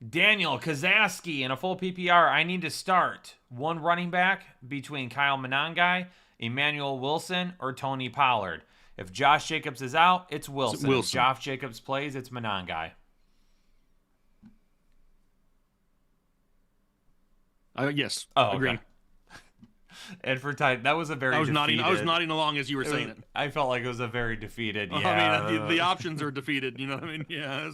Daniel Kazaski in a full PPR. I need to start one running back between Kyle Monangai, Emmanuel Wilson, or Tony Pollard. If Josh Jacobs is out, it's Wilson. If Josh Jacobs plays, it's Monangai. Yes. Oh, agree. Okay. And for tight, that was a very. I was nodding along as you were saying it. I felt like it was a very defeated. Yeah. I mean, the options are defeated. You know what I mean? Yeah.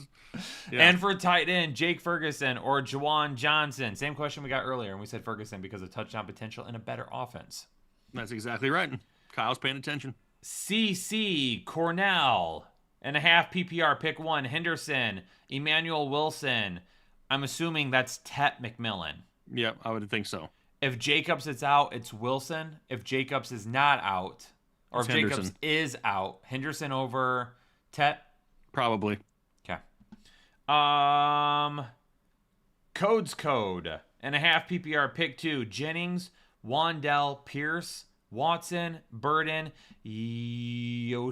And for tight end, Jake Ferguson or Juwan Johnson. Same question we got earlier, and we said Ferguson because of touchdown potential and a better offense. That's exactly right. Kyle's paying attention. CC Cornell and a half PPR. Pick one. Henderson, Emmanuel Wilson. I'm assuming that's Tet McMillan. Yeah, I would think so. If Jacobs is out, it's Wilson. If Jacobs is not out, or It's if Jacobs Henderson. is out, Henderson over Tet. Probably. Okay. Codes code and a half PPR. Pick two. Jennings, Wandell, Pierce, Watson, Burden, Yoshivas.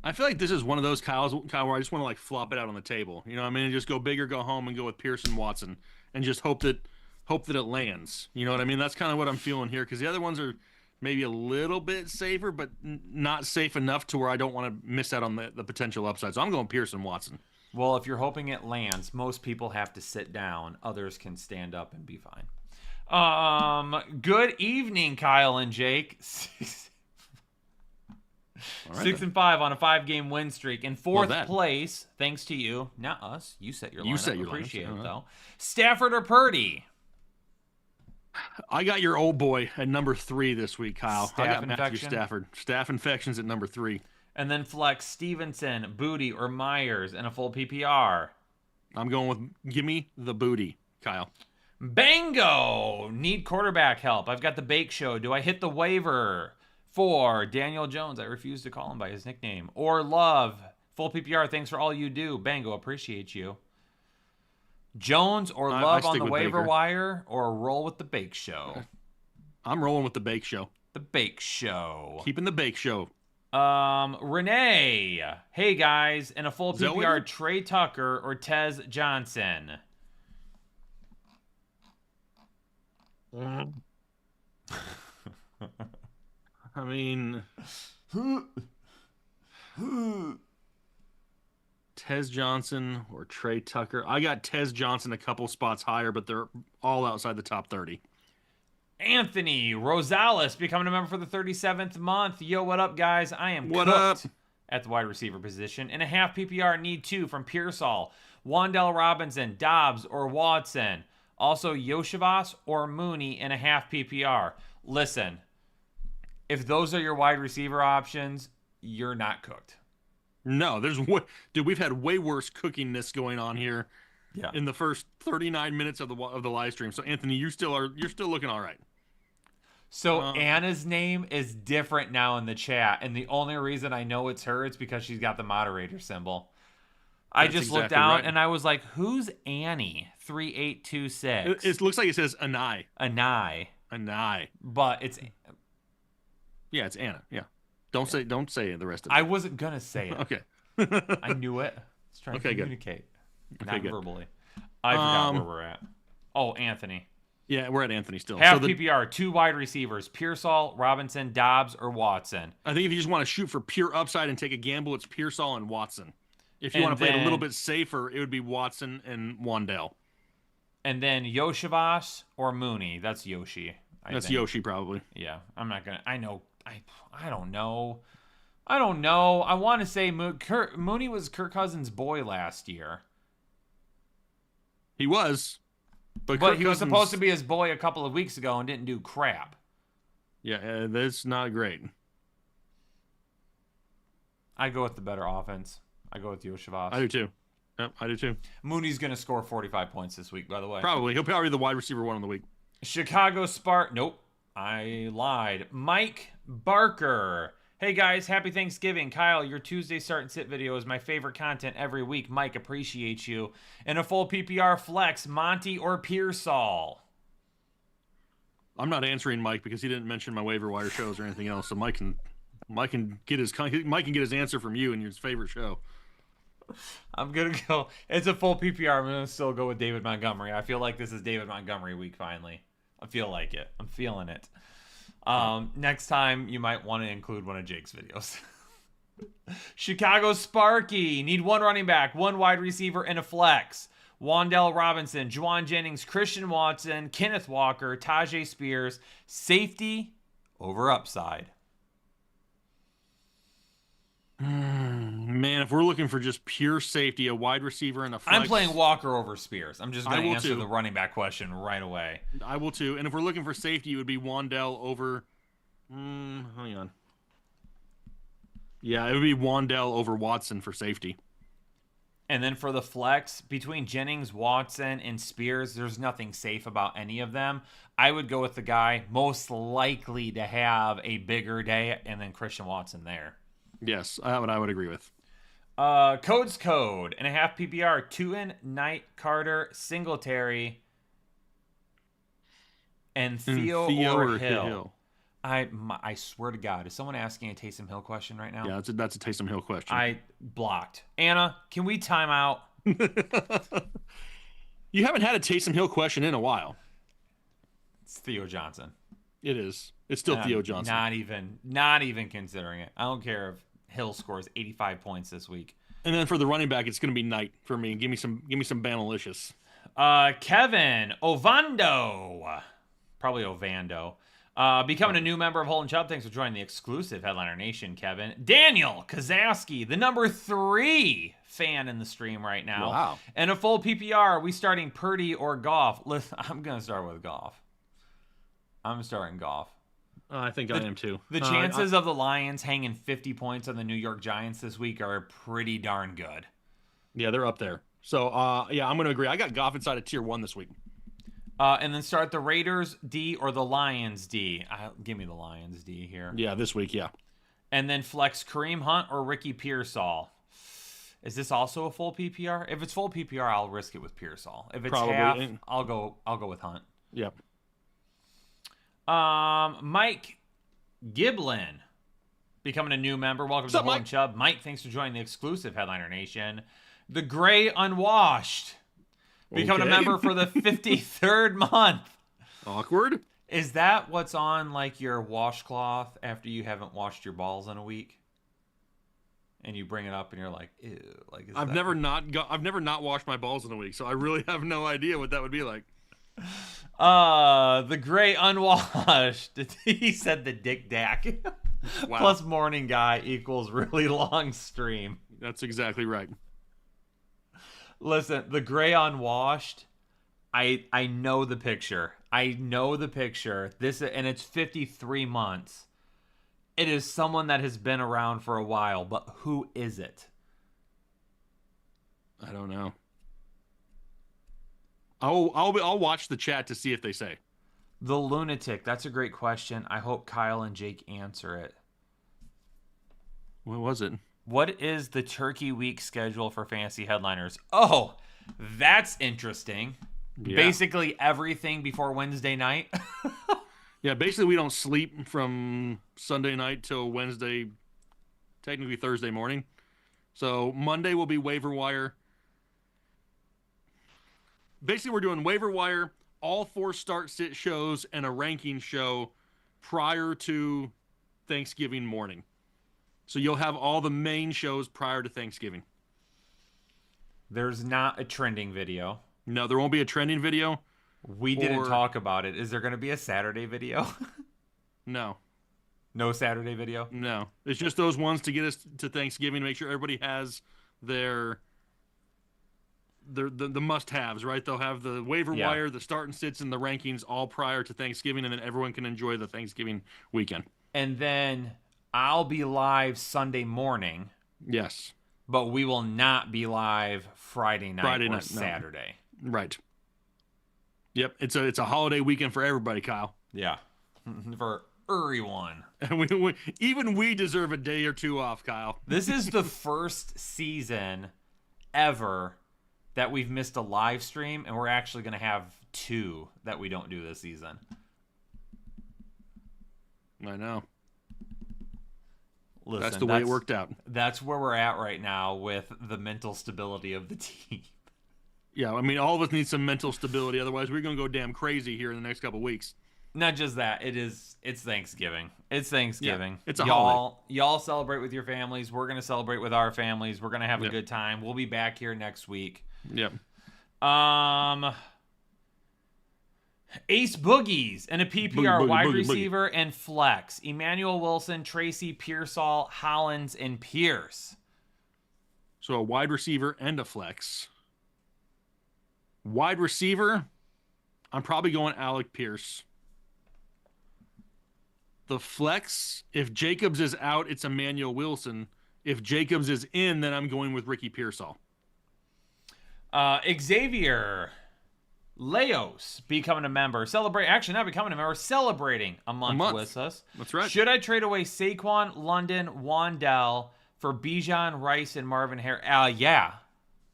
I feel like this is one of those Kyle, where I just want to like flop it out on the table. You know what I mean? And just go big or go home and go with Pierce and Watson and just hope that it lands. You know what I mean? That's kind of what I'm feeling here because the other ones are maybe a little bit safer, but not safe enough to where I don't want to miss out on the potential upside. So I'm going Pierce and Watson. Well, if you're hoping it lands, most people have to sit down. Others can stand up and be fine. Good evening, Kyle and Jake. 6-5 on a 5-game win streak. In fourth place, thanks to you. Not us. You set your lineup. You set your Appreciate lineup, it, though. Stafford or Purdy? I got your old boy at number 3 this week, Kyle. I got Matthew infection? Stafford. Staph infections at number 3. And then flex Stevenson, Booty, or Myers in a full PPR. I'm going with give me the booty, Kyle. Bango! Need quarterback help. I've got the Bake Show. Do I hit the waiver for Daniel Jones? I refuse to call him by his nickname. Or Love. Full PPR. Thanks for all you do. Bango, appreciate you. Jones or Love on the waiver wire, or roll with the Bake Show? I'm rolling with the Bake Show. The Bake Show. Keeping the Bake Show. Renee. Hey, guys. In a full that PPR, what Trey Tucker or Tez Johnson? I mean, Tez Johnson or Trey Tucker. I got Tez Johnson a couple spots higher, but they're all outside the top 30. Anthony Rosales becoming a member for the 37th month. Yo, what up, guys? I am What cooked up? at the wide receiver position. In a half PPR, need 2 from Pearsall, Wandell Robinson, Dobbs, or Watson. Also, Yoshivas or Mooney in a half PPR. Listen, if those are your wide receiver options, you're not cooked. No, dude, we've had way worse cookingness going on here. Yeah. In the first 39 minutes of the live stream. So Anthony, you're still looking all right. So Anna's name is different now in the chat, and the only reason I know it's her is because she's got the moderator symbol. I just looked out and I was like, "Who's Annie 3826?" It looks like it says Anai. Anai, but it's yeah, it's Anna. Yeah, don't say the rest of it. I wasn't gonna say it. Okay, I knew it. I was trying to Okay, good. communicate, Okay, not good. verbally. I forgot where we're at. Oh, Anthony. Yeah, we're at Anthony still. Half PPR, 2 wide receivers: Pearsall, Robinson, Dobbs, or Watson. I think if you just want to shoot for pure upside and take a gamble, it's Pearsall and Watson. If you And want to play it a then- little bit safer, it would be Watson and Wandell. And then Yoshivas or Mooney. That's Yoshi. That's think. Yoshi probably. Yeah, I'm not gonna. I know. I don't know. I don't know. I want to say Mooney was Kirk Cousins' boy last year, He was, but but Kirk he was Cousins- supposed to be his boy a couple of weeks ago and didn't do crap. Yeah, that's not great. I go with the better offense. I go with Yoshivas. I do too. Yep, I do too. Mooney's gonna score 45 points this week, by the way. Probably. He'll probably be the wide receiver 1 of the week. Chicago Spark. Nope, I lied. Mike Barker. Hey guys, happy Thanksgiving. Kyle, your Tuesday start and sit video is my favorite content every week. Mike, appreciate you. In a full PPR flex, Monty or Pearsall? I'm not answering Mike because he didn't mention my waiver wire shows or anything else. So Mike can get his answer from you and your favorite show. I'm gonna go. It's a full PPR. I'm gonna still go with David Montgomery. I feel like this is David Montgomery week finally. I feel like it. I'm feeling it. Next time you might want to include one of Jake's videos. Chicago Sparky. Need 1 running back, 1 wide receiver, and a flex. Wandell Robinson, Juwan Jennings, Christian Watson, Kenneth Walker, Tajay Spears. Safety over upside. Man, if we're looking for just pure safety, a wide receiver and a flex, I'm playing Walker over Spears. I'm just going I to will answer too. the running back question right away. I will too. And if we're looking for safety, it would be Wandell over Hang on. Yeah, it would be Wandell over Watson for safety. And then for the flex, between Jennings, Watson, and Spears, there's nothing safe about any of them. I would go with the guy most likely to have a bigger day, and then Christian Watson there. Yes, that I would agree with. Code's Code, and a half PPR, Tuin, Knight, Carter, Singletary, and Theo or Hill. I swear to God, is someone asking a Taysom Hill question right now? Yeah, that's a Taysom Hill question. I blocked. Anna, can we time out? You haven't had a Taysom Hill question in a while. It's Theo Johnson. It is. It's still Theo Johnson. Not even considering it. I don't care if Hill scores 85 points this week. And then for the running back, it's going to be Knight for me. Give me some Banalicious. Kevin Ovando, probably Ovando. Becoming a new member of Holden Chubb. Thanks for joining the exclusive Headliner Nation, Kevin. Daniel Kazaski, the number 3 fan in the stream right now. Wow. And a full PPR. Are we starting Purdy or Goff? Listen, I'm going to start with Goff. I'm starting Goff. I think I am too. The chances of the Lions hanging 50 points on the New York Giants this week are pretty darn good. Yeah, they're up there. So, yeah, I'm going to agree. I got Goff inside of tier 1 this week. And then start the Raiders D or the Lions D. Give me the Lions D here. Yeah, this week, yeah. And then flex Kareem Hunt or Ricky Pearsall. Is this also a full PPR? If it's full PPR, I'll risk it with Pearsall. If it's Probably. half, I'll go with Hunt. Yep. Mike Giblin becoming a new member. Welcome to Holden Chubb. Mike, thanks for joining the exclusive Headliner Nation. The Gray Unwashed becoming a member for the 53rd month. Awkward. Is that what's on like your washcloth after you haven't washed your balls in a week? And you bring it up and you're like, ew. Like, I've never not washed my balls in a week, so I really have no idea what that would be like. The Gray Unwashed. He said the Dick Dak. Wow. Plus morning guy equals really long stream. That's exactly right. Listen, the Gray Unwashed, I know the picture. I know the picture. And it's 53 months. It is someone that has been around for a while, but who is it? I don't know. I'll watch the chat to see if they say. The Lunatic. That's a great question. I hope Kyle and Jake answer it. What was it? What is the Turkey Week schedule for Fantasy Headliners? Oh, that's interesting. Yeah. Basically everything before Wednesday night. Yeah, basically we don't sleep from Sunday night till Wednesday, technically Thursday morning. So Monday will be waiver wire. Basically, we're doing waiver wire, all 4 start-sit shows, and a ranking show prior to Thanksgiving morning. So you'll have all the main shows prior to Thanksgiving. There's not a trending video. No, there won't be a trending video. We didn't talk about it. Is there going to be a Saturday video? No. No Saturday video? No. It's just those ones to get us to Thanksgiving, make sure everybody has the must-haves, right? They'll have the waiver wire, the start and sits, and the rankings all prior to Thanksgiving, and then everyone can enjoy the Thanksgiving weekend. And then I'll be live Sunday morning. Yes. But we will not be live Friday night or Saturday. No. Right. Yep. It's a holiday weekend for everybody, Kyle. Yeah. For everyone. And we deserve a day or two off, Kyle. This is the first season ever that we've missed a live stream, and we're actually going to have 2 that we don't do this season. I know. Listen, that's the way it worked out. That's where we're at right now with the mental stability of the team. Yeah, I mean, all of us need some mental stability. Otherwise, we're going to go damn crazy here in the next couple of weeks. Not just that. It's Thanksgiving. It's Thanksgiving. Yeah, it's a holiday. Y'all celebrate with your families. We're going to celebrate with our families. We're going to have a good time. We'll be back here next week. Yep. Ace Boogies and a PPR wide receiver and flex. Emmanuel Wilson, Tracy Pearsall, Hollins, and Pierce. So a wide receiver and a flex. Wide receiver, I'm probably going Alec Pierce. the flex, if Jacobs is out, it's Emmanuel Wilson. If Jacobs is in, then I'm going with Ricky Pearsall. Xavier Leos becoming a member. Actually, not becoming a member, celebrating a month with us. That's right. Should I trade away Saquon, London, Wandell for Bijan, Rice, and Marvin Harris? Yeah.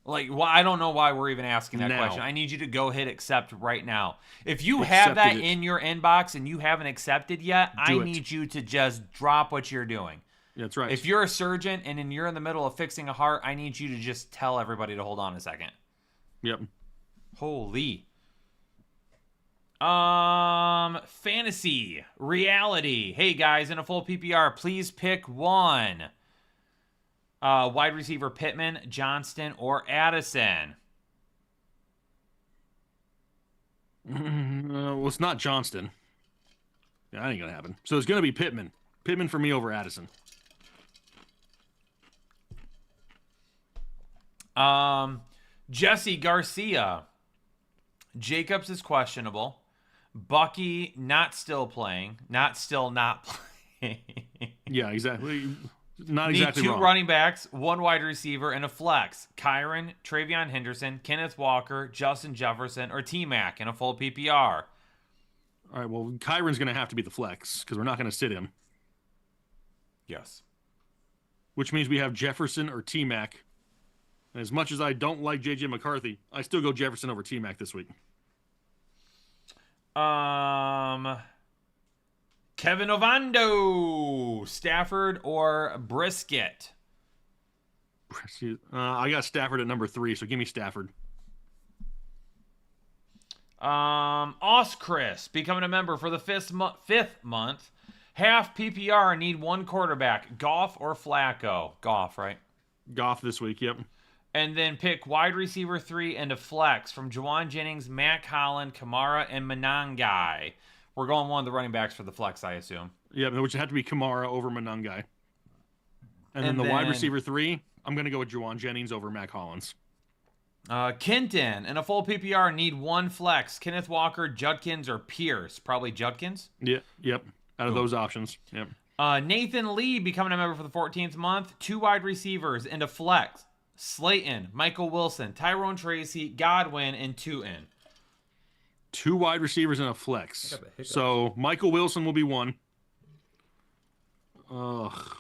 Like, well, I don't know why we're even asking that question. I need you to go hit accept right now. If you have that in your inbox and you haven't accepted yet, I need you to just drop what you're doing. That's right. If you're a surgeon and you're in the middle of fixing a heart, I need you to just tell everybody to hold on a second. Yep. Holy. Fantasy, reality. Hey guys, in a full PPR, please pick one. Wide receiver Pittman, Johnston, or Addison. Well, it's not Johnston. Yeah, that ain't gonna happen. So it's gonna be Pittman. Pittman for me over Addison. Jesse Garcia. Jacobs is questionable. Bucky not still playing. Not playing. Yeah, exactly. Not Need exactly two wrong. running backs, one wide receiver, and a flex. Kyron, Travion Henderson, Kenneth Walker, Justin Jefferson, or T-Mac in a full PPR. All right, well, Kyron's going to have to be the flex because we're not going to sit him, Yes. which means we have Jefferson or T-Mac. And as much as I don't like J.J. McCarthy, I still go Jefferson over T-Mac this week. Kevin Ovando, Stafford or Brisket? I got Stafford at number 3, so give me Stafford. Chris becoming a member for the fifth month. Half PPR, need one quarterback. Goff or Flacco? Goff, right? Goff this week, yep. And then pick wide receiver 3 and a flex from Juwan Jennings, Matt Collin, Kamara, and Monangai. We're going one of the running backs for the flex, I assume. Yeah, which would have to be Kamara over Monangai. And then the wide receiver 3, I'm going to go with Juwan Jennings over Matt Collins. Kenton in a full PPR, need one flex. Kenneth Walker, Judkins, or Pierce? Probably Judkins. Yeah, yep. Out of those options, yep. Nathan Lee becoming a member for the 14th month. 2 wide receivers and a flex. Slayton, Michael Wilson, Tyrone Tracy, Godwin, and Tootin. 2 wide receivers and a flex. So Michael Wilson will be one. Ugh.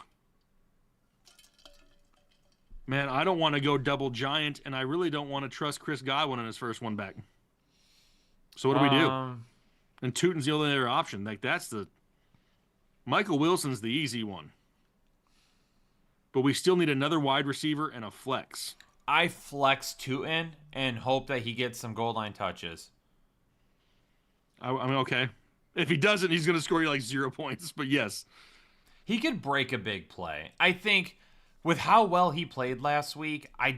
Man, I don't want to go double giant, and I really don't want to trust Chris Godwin in his first one back. So what do we do? And Tootin's the only other option. Like that's the Michael Wilson's the easy one. But we still need another wide receiver and a flex. I flex Tootin and hope that he gets some goal line touches. I mean, okay. If he doesn't, he's going to score you like 0 points. But yes. He could break a big play. I think with how well he played last week, I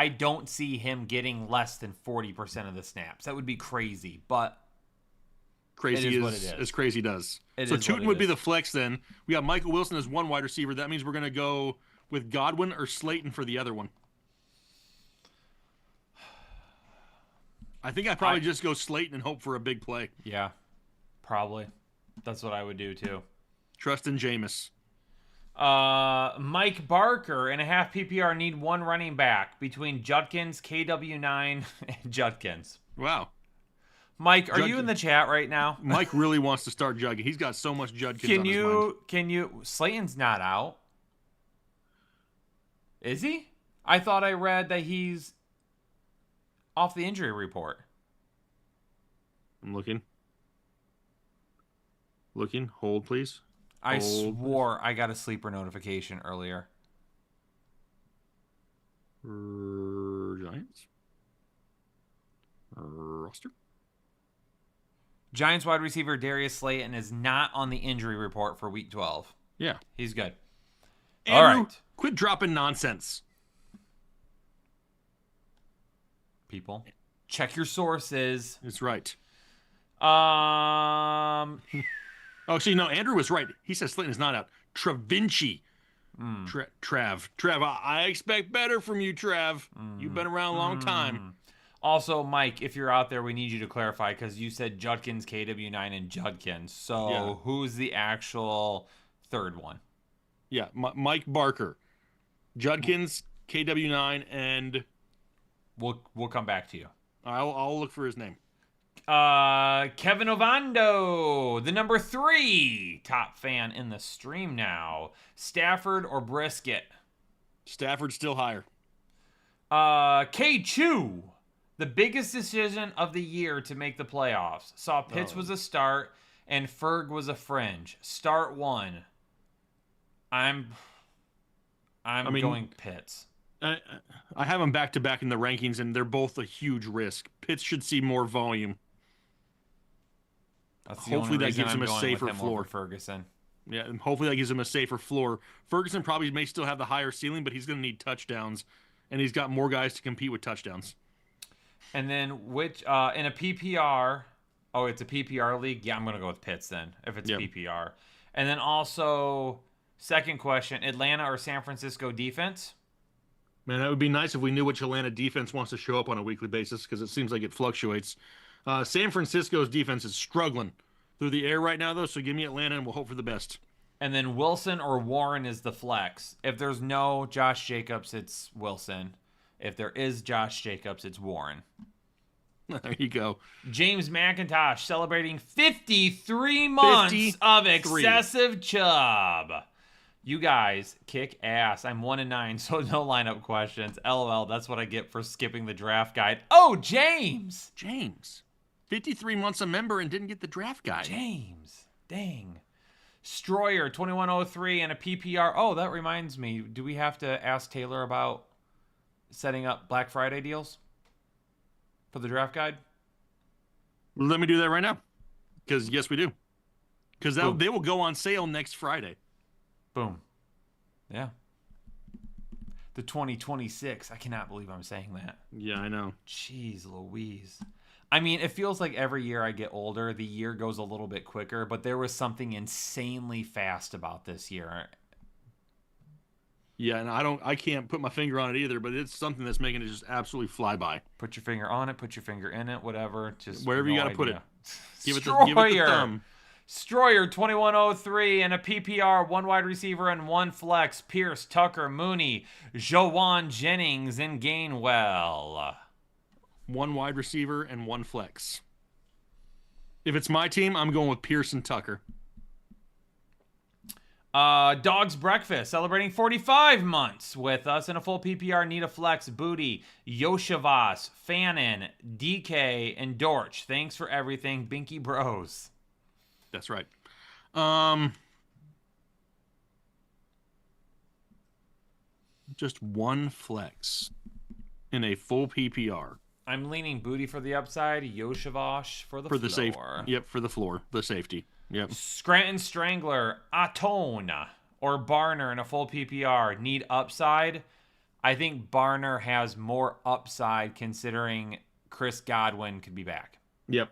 don't see him getting less than 40% of the snaps. That would be crazy, but crazy is as crazy does. So Tootin would be the flex then. We got Michael Wilson as one wide receiver. That means we're going to go with Godwin or Slayton for the other one. I think I'd probably just go Slayton and hope for a big play. Yeah, probably. That's what I would do too. Trust in Jameis. Mike Barker in a half PPR, need one running back between Judkins, KW9, and Judkins. Wow. Mike, are you in the chat right now? Mike really wants to start Judkins. He's got so much Judkins on his mind. Can you... Slayton's not out. Is he? I thought I read that he's off the injury report. I'm looking. Hold, please. I swore I got a sleeper notification earlier. Giants. Roster. Giants wide receiver Darius Slayton is not on the injury report for week 12. Yeah. He's good. Andrew, all right. Quit dropping nonsense. People, check your sources. That's right. Oh, actually, no, Andrew was right. He said Slayton is not out. Travinci. Trav, I expect better from you, Trav. You've been around a long time. Also, Mike, if you're out there, we need you to clarify because you said Judkins, KW9, and Judkins. So Yeah. who's the actual third one? Yeah, Mike Barker, Judkins, KW9, and We'll come back to you. I'll look for his name. Kevin Ovando, the number 3 top fan in the stream now. Stafford or Brisket? Stafford's still higher. K. Chu, the biggest decision of the year to make the playoffs. Saw Pitts was a start and Ferg was a fringe. Start 1. I'm going Pitts. I have them back to back in the rankings, and they're both a huge risk. Pitts should see more volume. That's the Hopefully only that reason gives him I'm a going safer with him floor. over Ferguson. Yeah, and hopefully that gives him a safer floor. Ferguson probably may still have the higher ceiling, but he's going to need touchdowns, and he's got more guys to compete with touchdowns. And then which in a PPR? Oh, it's a PPR league. Yeah, I'm gonna go with Pitts then if it's PPR. And then also second question: Atlanta or San Francisco defense? Man, that would be nice if we knew which Atlanta defense wants to show up on a weekly basis because it seems like it fluctuates. San Francisco's defense is struggling through the air right now, though, so give me Atlanta and we'll hope for the best. And then Wilson or Warren is the flex. If there's no Josh Jacobs, it's Wilson. If there is Josh Jacobs, it's Warren. There you go. James McIntosh celebrating 53 months of excessive chub. You guys kick ass. I'm 1-9, so no lineup questions. LOL, that's what I get for skipping the draft guide. Oh, James! 53 months a member and didn't get the draft guide. James. Dang. Stroyer, 2103 and a PPR. Oh, that reminds me. Do we have to ask Taylor about setting up Black Friday deals for the draft guide? Let me do that right now. Because, yes, we do. Because they will go on sale next Friday. Boom. Yeah. The 2026. I cannot believe I'm saying that. Yeah, I know. Jeez Louise. I mean, it feels like every year I get older, the year goes a little bit quicker, but there was something insanely fast about this year. Yeah, and I can't put my finger on it either, but it's something that's making it just absolutely fly by. Put your finger on it, put your finger in it, whatever. Just wherever you got to put it. Give it the thumb. Stroyer, 2103 and a PPR, 1 wide receiver and 1 flex. Pierce, Tucker, Mooney, Joanne Jennings, and Gainwell. 1 wide receiver and 1 flex. If it's my team, I'm going with Pierce and Tucker. Dog's Breakfast, celebrating 45 months with us in a full PPR. Need a flex. Booty, Yoshivas, Fannin, DK, and Dortch. Thanks for everything, Binky Bros. That's right. Just 1 flex in a full PPR. I'm leaning Booty for the upside, Yoshivas for the floor. Safety. Yep, for the floor, the safety. Yep. Scranton Strangler, Atone, or Barner in a full PPR. Need upside. I think Barner has more upside considering Chris Godwin could be back. Yep.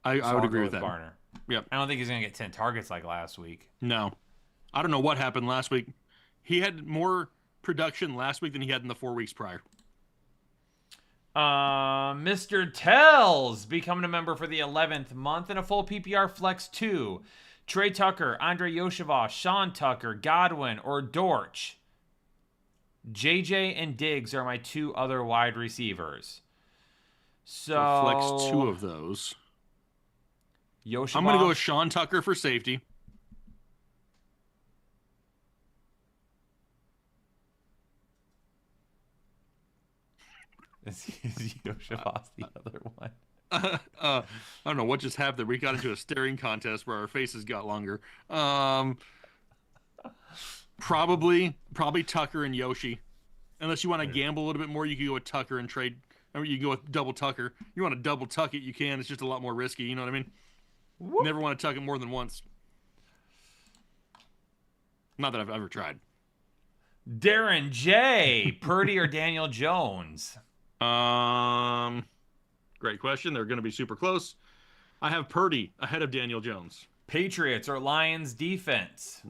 I would agree with that. Barner. Yep. I don't think he's going to get 10 targets like last week. No. I don't know what happened last week. He had more production last week than he had in the 4 weeks prior. Mr. Tells becoming a member for the 11th month in a full PPR flex 2. Trey Tucker, Andre Yoshivas, Sean Tucker, Godwin, or Dortch. JJ and Diggs are my 2 other wide receivers. So flex 2 of those. Yoshivas. I'm going to go with Sean Tucker for safety. Is Yoshivas the other one? I don't know what just happened. We got into a staring contest where our faces got longer. Probably Tucker and Yoshi. Unless you want to gamble a little bit more, you could go with Tucker and trade. Or you can go with double Tucker. You want to double tuck it, you can. It's just a lot more risky. You know what I mean? Whoop. Never want to tuck it more than once. Not that I've ever tried. Darren J. Purdy or Daniel Jones? Great question. They're going to be super close. I have Purdy ahead of Daniel Jones. Patriots or Lions defense?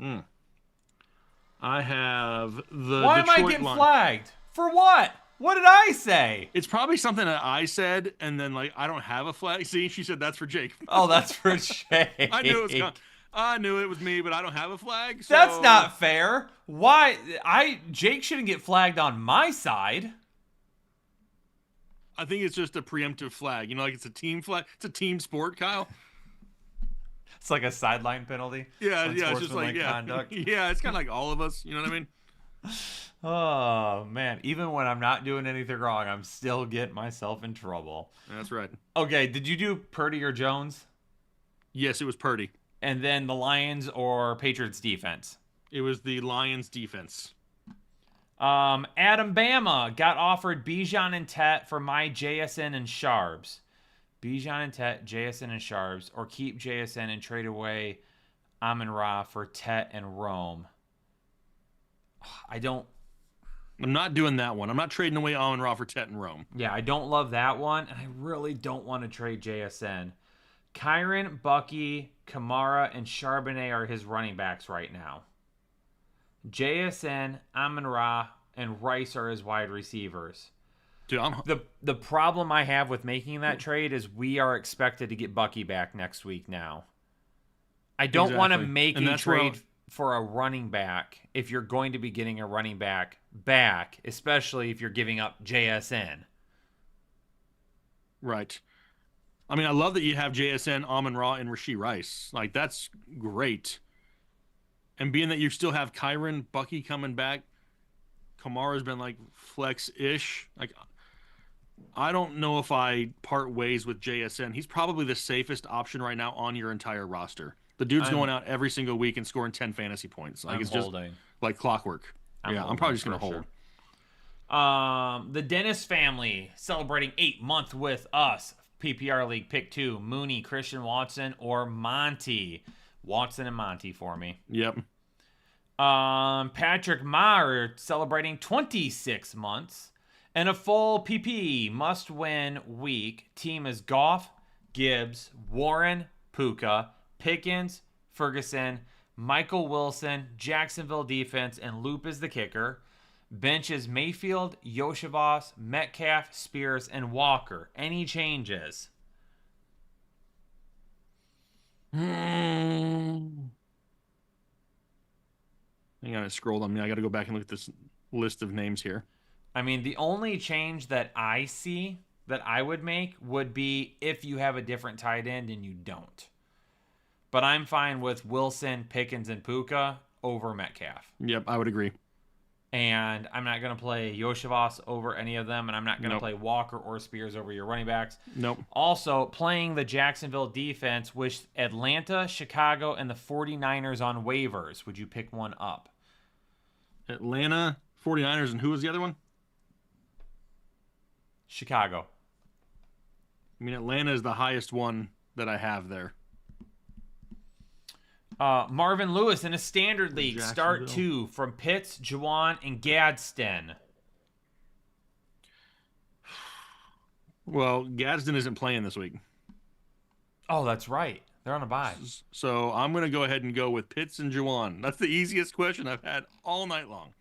I have the Why Detroit am I getting line. flagged? For what? What did I say? It's probably something that I said, and then like I don't have a flag. See, she said that's for Jake. Oh, that's for Jake. I knew it was. I knew it was me, but I don't have a flag. So... That's not fair. Why? Jake shouldn't get flagged on my side. I think it's just a preemptive flag. You know, like it's a team flag. It's a team sport, Kyle. It's like a sideline penalty. Yeah, it's just like conduct. Yeah, it's kind of like all of us. You know what I mean? Oh man, even when I'm not doing anything wrong, I'm still getting myself in trouble. That's right. Okay, did you do Purdy or Jones? Yes, it was Purdy. And then the Lions or Patriots defense? It was the Lions defense. Adam Bama got offered Bijan and Tet for my JSN and Sharbs. Bijan and Tet, JSN and Sharbs, or keep JSN and trade away Amon-Ra for Tet and Rome. I'm not doing that one. I'm not trading away Amon-Ra for Tet and Rome. Yeah, I don't love that one, and I really don't want to trade JSN. Kyren, Bucky, Kamara, and Charbonnet are his running backs right now. JSN, Amon-Ra, and Rice are his wide receivers. Dude, the problem I have with making that trade is we are expected to get Bucky back next week now. I don't want to make a trade for a running back if you're going to be getting a running back, especially if you're giving up JSN. Right. I mean, I love that you have JSN, Amon-Ra, and Rashee Rice. Like, that's great. And being that you still have Kyren, Bucky coming back, Kamara's been like flex-ish. Like, I don't know if I part ways with JSN. He's probably the safest option right now on your entire roster. The dude's going out every single week and scoring 10 fantasy points. Like, it's holding. Just like clockwork. I'm probably just going to hold. Sure. The Dennis family celebrating 8-month with us. PPR League pick 2, Mooney, Christian Watson, or Monty. Watson and Monty for me. Yep. Patrick Maher celebrating 26 months. And a full PP must-win week. Team is Goff, Gibbs, Warren, Puka, Pickens, Ferguson, Michael Wilson, Jacksonville defense, and Loop is the kicker. Bench is Mayfield, Yoshivas, Metcalf, Spears, and Walker. Any changes? Hang on, it scrolled on me. I got to go back and look at this list of names here. I mean, the only change that I see that I would make would be if you have a different tight end and you don't. But I'm fine with Wilson, Pickens, and Puka over Metcalf. Yep, I would agree. And I'm not going to play Yoshivas over any of them, and I'm not going to play Walker or Spears over your running backs. Nope. Also, playing the Jacksonville defense with Atlanta, Chicago, and the 49ers on waivers. Would you pick one up? Atlanta, 49ers, and who was the other one? Chicago. I mean, Atlanta is the highest one that I have there. Marvin Lewis in a standard league. Start 2 from Pitts, Juwan, and Gadsden. Well, Gadsden isn't playing this week. Oh, that's right. They're on a bye. So I'm going to go ahead and go with Pitts and Juwan. That's the easiest question I've had all night long.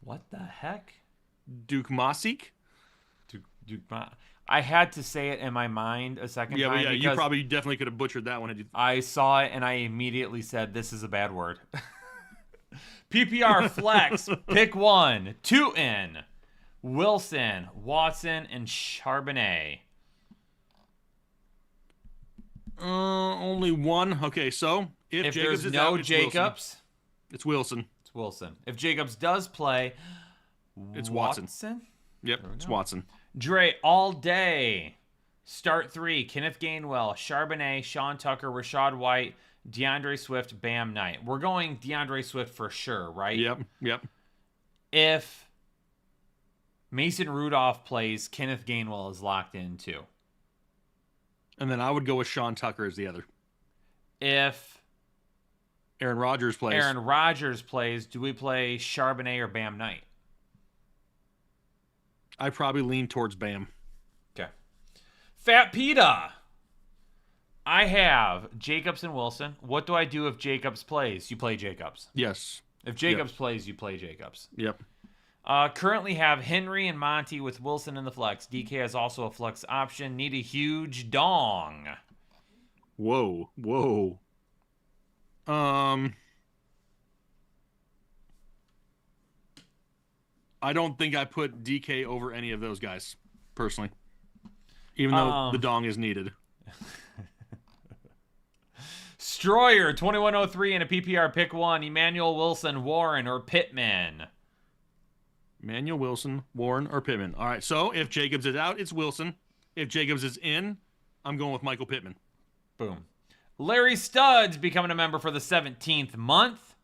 What the heck? Duke Masik? Duke I had to say it in my mind a second time. Yeah, you probably definitely could have butchered that one. Had you... I saw it and I immediately said, this is a bad word. PPR flex, pick 1, 2 in. Wilson, Watson, and Charbonnet. Only one. Okay, so if Jacobs there's is no out, Jacobs, it's Wilson. It's Wilson. If Jacobs does play, it's Watson. Yep, it's Watson. Dre all day. Start 3. Kenneth Gainwell, Charbonnet, Sean Tucker, Rashad White, DeAndre Swift, Bam Knight. We're going DeAndre Swift for sure, right? Yep. If Mason Rudolph plays, Kenneth Gainwell is locked in too. And then I would go with Sean Tucker as the other. If Aaron Rodgers plays, do we play Charbonnet or Bam Knight? I probably lean towards Bam. Okay. Fat Pita. I have Jacobs and Wilson. What do I do if Jacobs plays? You play Jacobs. Yes. If Jacobs plays, you play Jacobs. Yep. Currently have Henry and Monty with Wilson in the flex. DK has also a flex option. Need a huge dong. Whoa. I don't think I put DK over any of those guys, personally. Even though the dong is needed. Stroyer, 2103 in a PPR. Pick one. Emmanuel Wilson, Warren, or Pittman. Emmanuel Wilson, Warren, or Pittman. All right, so if Jacobs is out, it's Wilson. If Jacobs is in, I'm going with Michael Pittman. Boom. Larry Studs becoming a member for the 17th month.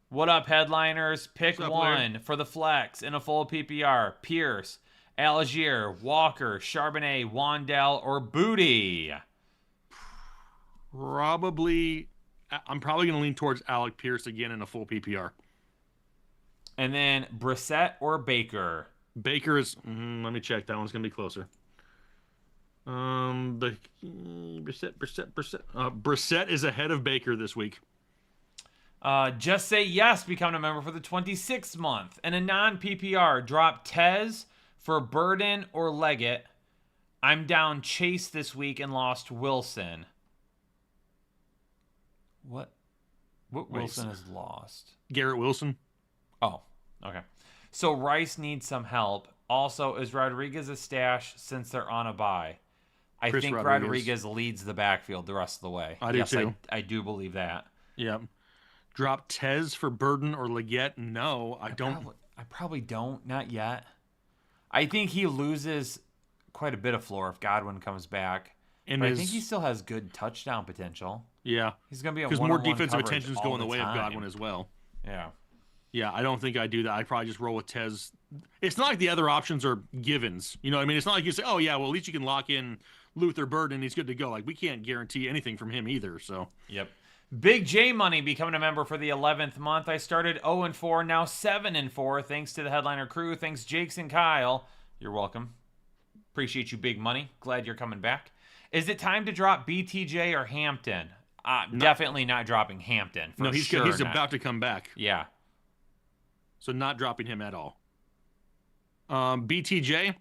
What up, headliners? Pick What's up, one Larry? for the flex in a full PPR. Pierce, Algier, Walker, Charbonnet, Wandell, or Booty. I'm probably going to lean towards Alec Pierce again in a full PPR. And then Brissett or Baker. Baker is, let me check. That one's going to be closer. Brissett. Brissett is ahead of Baker this week. Just Say Yes becoming a member for the 26th month. And a non-PPR, drop Tez for Burden or Leggett. I'm down Chase this week and lost Wilson. What Wilson is lost? Garrett Wilson. Oh, okay. So Rice needs some help. Also, is Rodriguez a stash since they're on a bye? I Chris think Rodriguez leads the backfield the rest of the way. I do too. I do believe that. Yep. Drop Tez for Burden or Leggett? No, I don't. I probably don't. Not yet. I think he loses quite a bit of floor if Godwin comes back. But I think he still has good touchdown potential. Yeah. He's going to be a because more one-on-one defensive coverage attention is all going the way time. of Godwin as well. Yeah. Yeah, I don't think I do that. I probably just roll with Tez. It's not like the other options are givens. You know what I mean? It's not like you say, oh, yeah, well, at least you can lock in Luther Burden and he's good to go. Like, we can't guarantee anything from him either, so. Yep. Big J Money becoming a member for the 11th month. I started 0-4, now 7-4. Thanks to the Headliner crew. Thanks, Jakes and Kyle. You're welcome. Appreciate you, Big Money. Glad you're coming back. Is it time to drop BTJ or Hampton? Definitely not dropping Hampton. No, he's sure he's not. about to come back. Yeah. So not dropping him at all. BTJ.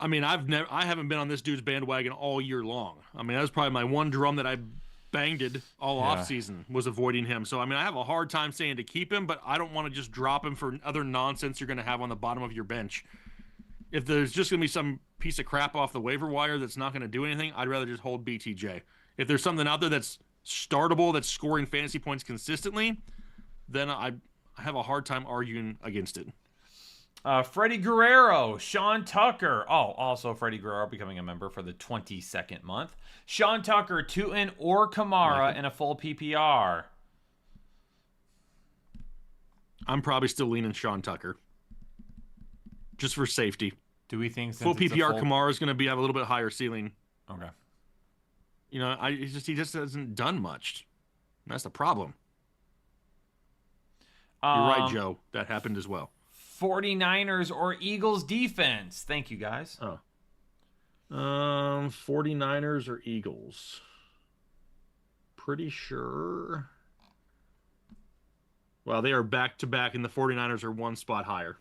I mean, I haven't been on this dude's bandwagon all year long. I mean, that was probably my one drum that I banged all off season was avoiding him. So I mean, I have a hard time saying to keep him, but I don't want to just drop him for other nonsense you're going to have on the bottom of your bench. If there's just going to be some piece of crap off the waiver wire that's not going to do anything, I'd rather just hold BTJ. If there's something out there that's startable, that's scoring fantasy points consistently, then I have a hard time arguing against it. Freddie Guerrero, Sean Tucker. Oh, also Freddie Guerrero becoming a member for the 22nd month. Sean Tucker, Tootin or Kamara in a full PPR. I'm probably still leaning Sean Tucker. Just for safety. Do we think full PPR Kamara is going to have a little bit higher ceiling? Okay. You know, he just hasn't done much. That's the problem. You're right, Joe. That happened as well. 49ers or Eagles defense. Thank you, guys. 49ers or Eagles. Pretty sure. Well, they are back-to-back, and the 49ers are one spot higher.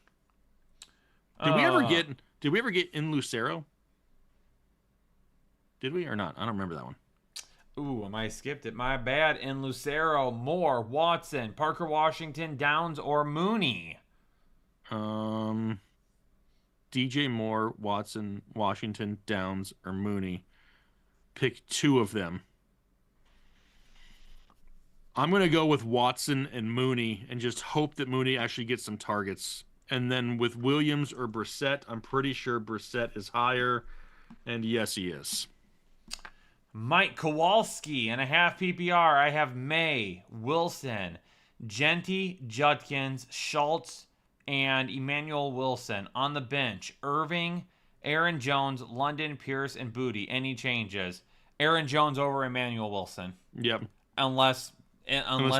Did we ever get in Lucero? Did we or not? I don't remember that one. Ooh, I skipped it. My bad. In Lucero, Moore, Watson, Parker Washington, Downs, or Mooney. DJ Moore, Watson, Washington, Downs, or Mooney. Pick two of them. I'm going to go with Watson and Mooney and just hope that Mooney actually gets some targets. And then with Williams or Brissett, I'm pretty sure Brissett is higher. And yes, he is. Mike Kowalski in a half PPR. I have May, Wilson, Genty, Judkins, Schultz, and Emmanuel Wilson. On the bench, Irving, Aaron Jones, London, Pierce, and Booty. Any changes? Aaron Jones over Emmanuel Wilson. Yep. Unless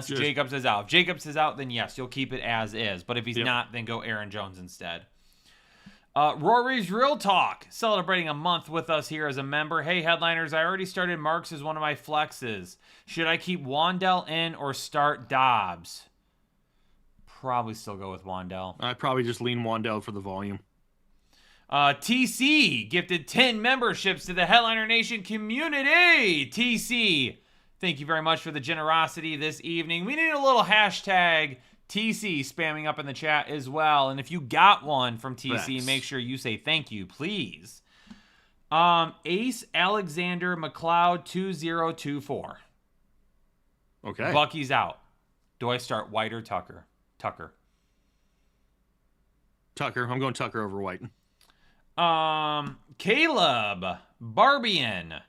Jacobs is out. If Jacobs is out, then yes, you'll keep it as is. But if he's not, then go Aaron Jones instead. Rory's Real Talk, celebrating a month with us here as a member. Hey, headliners, I already started Marks as one of my flexes. Should I keep Wandell in or start Dobbs? Probably still go with Wandell. I'd probably just lean Wandell for the volume. TC gifted 10 memberships to the Headliner Nation community. TC, thank you very much for the generosity this evening. We need a little hashtag TC spamming up in the chat as well. And if you got one from TC, Thanks. make sure you say thank you, please. Ace Alexander McLeod 2024. Okay. Bucky's out. Do I start White or Tucker? Tucker. I'm going Tucker over White. Caleb Barbian,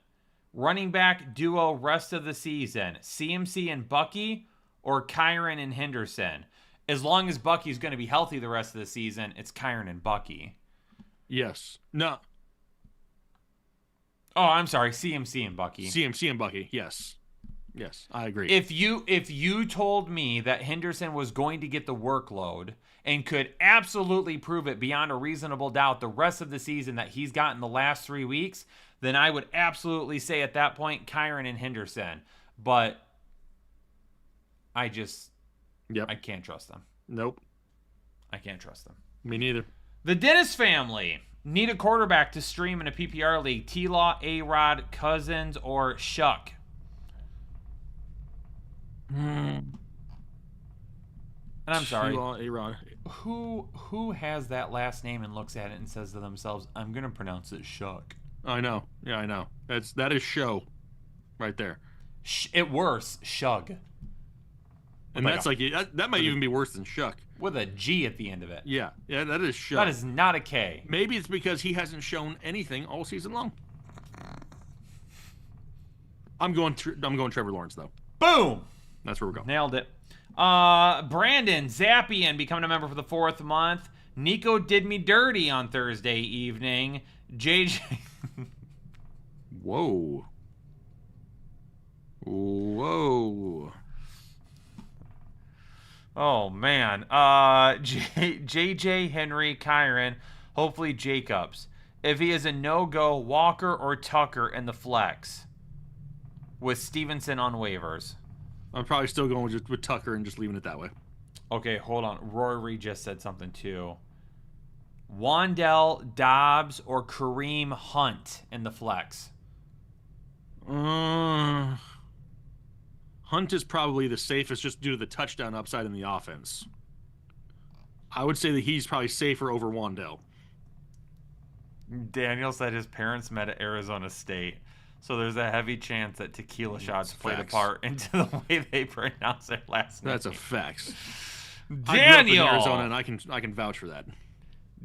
running back duo rest of the season. CMC and Bucky or Kyron and Henderson? As long as Bucky's going to be healthy the rest of the season, it's Kyron and Bucky. Yes. No. Oh, I'm sorry. CMC and Bucky. CMC and Bucky. Yes. Yes, I agree. If you told me that Henderson was going to get the workload and could absolutely prove it beyond a reasonable doubt the rest of the season that he's gotten the last 3 weeks, then I would absolutely say at that point Kyron and Henderson. But I can't trust them. Nope. I can't trust them. Me neither. The Dennis family need a quarterback to stream in a PPR league. T-Law, A-Rod, Cousins, or Shuck? And I'm sorry. A-Rod. Who has that last name and looks at it and says to themselves, I'm going to pronounce it Shuck? I know. Yeah, I know. That is show right there. It worse, Shug. And that's that might even be worse than Shuck. With a G at the end of it. Yeah, that is Shuck. That is not a K. Maybe it's because he hasn't shown anything all season long. I'm going Trevor Lawrence though. Boom. That's where we're going. Nailed it. Brandon Zappian becoming a member for the 4th month. Nico did me dirty on Thursday evening. JJ. Whoa. Oh man. JJ Henry Kyron. Hopefully Jacobs. If he is a no-go, Walker or Tucker in the flex. With Stevenson on waivers. I'm probably still going with Tucker and just leaving it that way. Okay, hold on. Rory just said something too. Wandell, Dobbs, or Kareem Hunt in the flex? Hunt is probably the safest just due to the touchdown upside in the offense. I would say that he's probably safer over Wandell. Daniel said his parents met at Arizona State. So there's a heavy chance that tequila shots played a part into the way they pronounce their last name. That's a fact. Daniel! I grew up in Arizona, and I can vouch for that.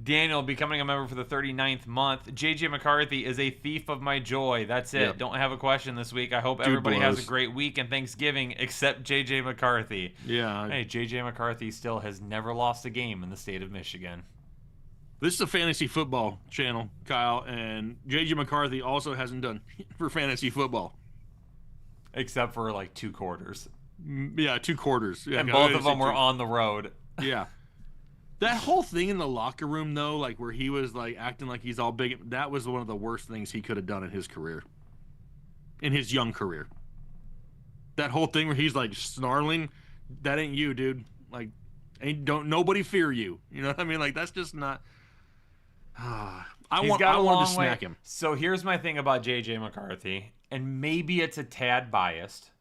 Daniel becoming a member for the 39th month. JJ McCarthy is a thief of my joy. That's it. Yep. Don't have a question this week. I hope Dude everybody blows. has a great week and Thanksgiving except JJ McCarthy. Yeah. Hey, JJ McCarthy still has never lost a game in the state of Michigan. This is a fantasy football channel, Kyle, and JJ McCarthy also hasn't done for fantasy football. Except for like 2 quarters. Yeah, 2 quarters. Yeah, And both of them were on the road. Yeah. That whole thing in the locker room, though, like where he was like acting like he's all big, that was one of the worst things he could have done in his career. In his young career. That whole thing where he's like snarling, that ain't you, dude. Like, don't nobody fear you. You know what I mean? Like, that's just not. I want to smack him. So here's my thing about JJ McCarthy, and maybe it's a tad biased.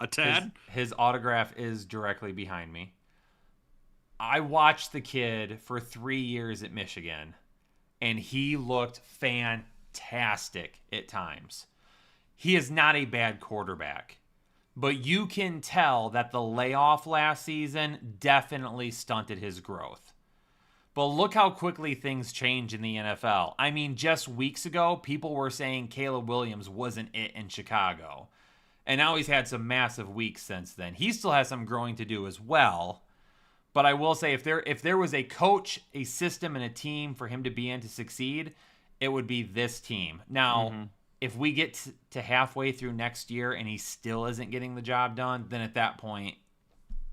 A tad? His autograph is directly behind me. I watched the kid for 3 years at Michigan, and he looked fantastic at times. He is not a bad quarterback, but you can tell that the layoff last season definitely stunted his growth. But look how quickly things change in the NFL. I mean, just weeks ago, people were saying Caleb Williams wasn't it in Chicago. And now he's had some massive weeks since then. He still has some growing to do as well. But I will say, if there was a coach, a system, and a team for him to be in to succeed, it would be this team. Now, if we get to halfway through next year and he still isn't getting the job done, then at that point,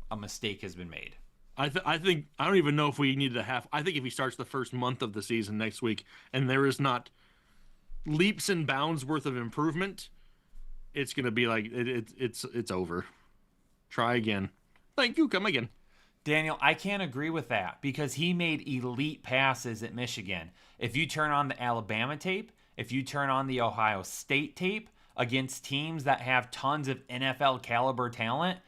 a mistake has been made. I think I don't even know if we needed a half. I think if he starts the first month of the season next week and there is not leaps and bounds worth of improvement, it's gonna be like it's over. Try again. Thank you. Come again. Daniel, I can't agree with that because he made elite passes at Michigan. If you turn on the Alabama tape, if you turn on the Ohio State tape against teams that have tons of NFL caliber talent,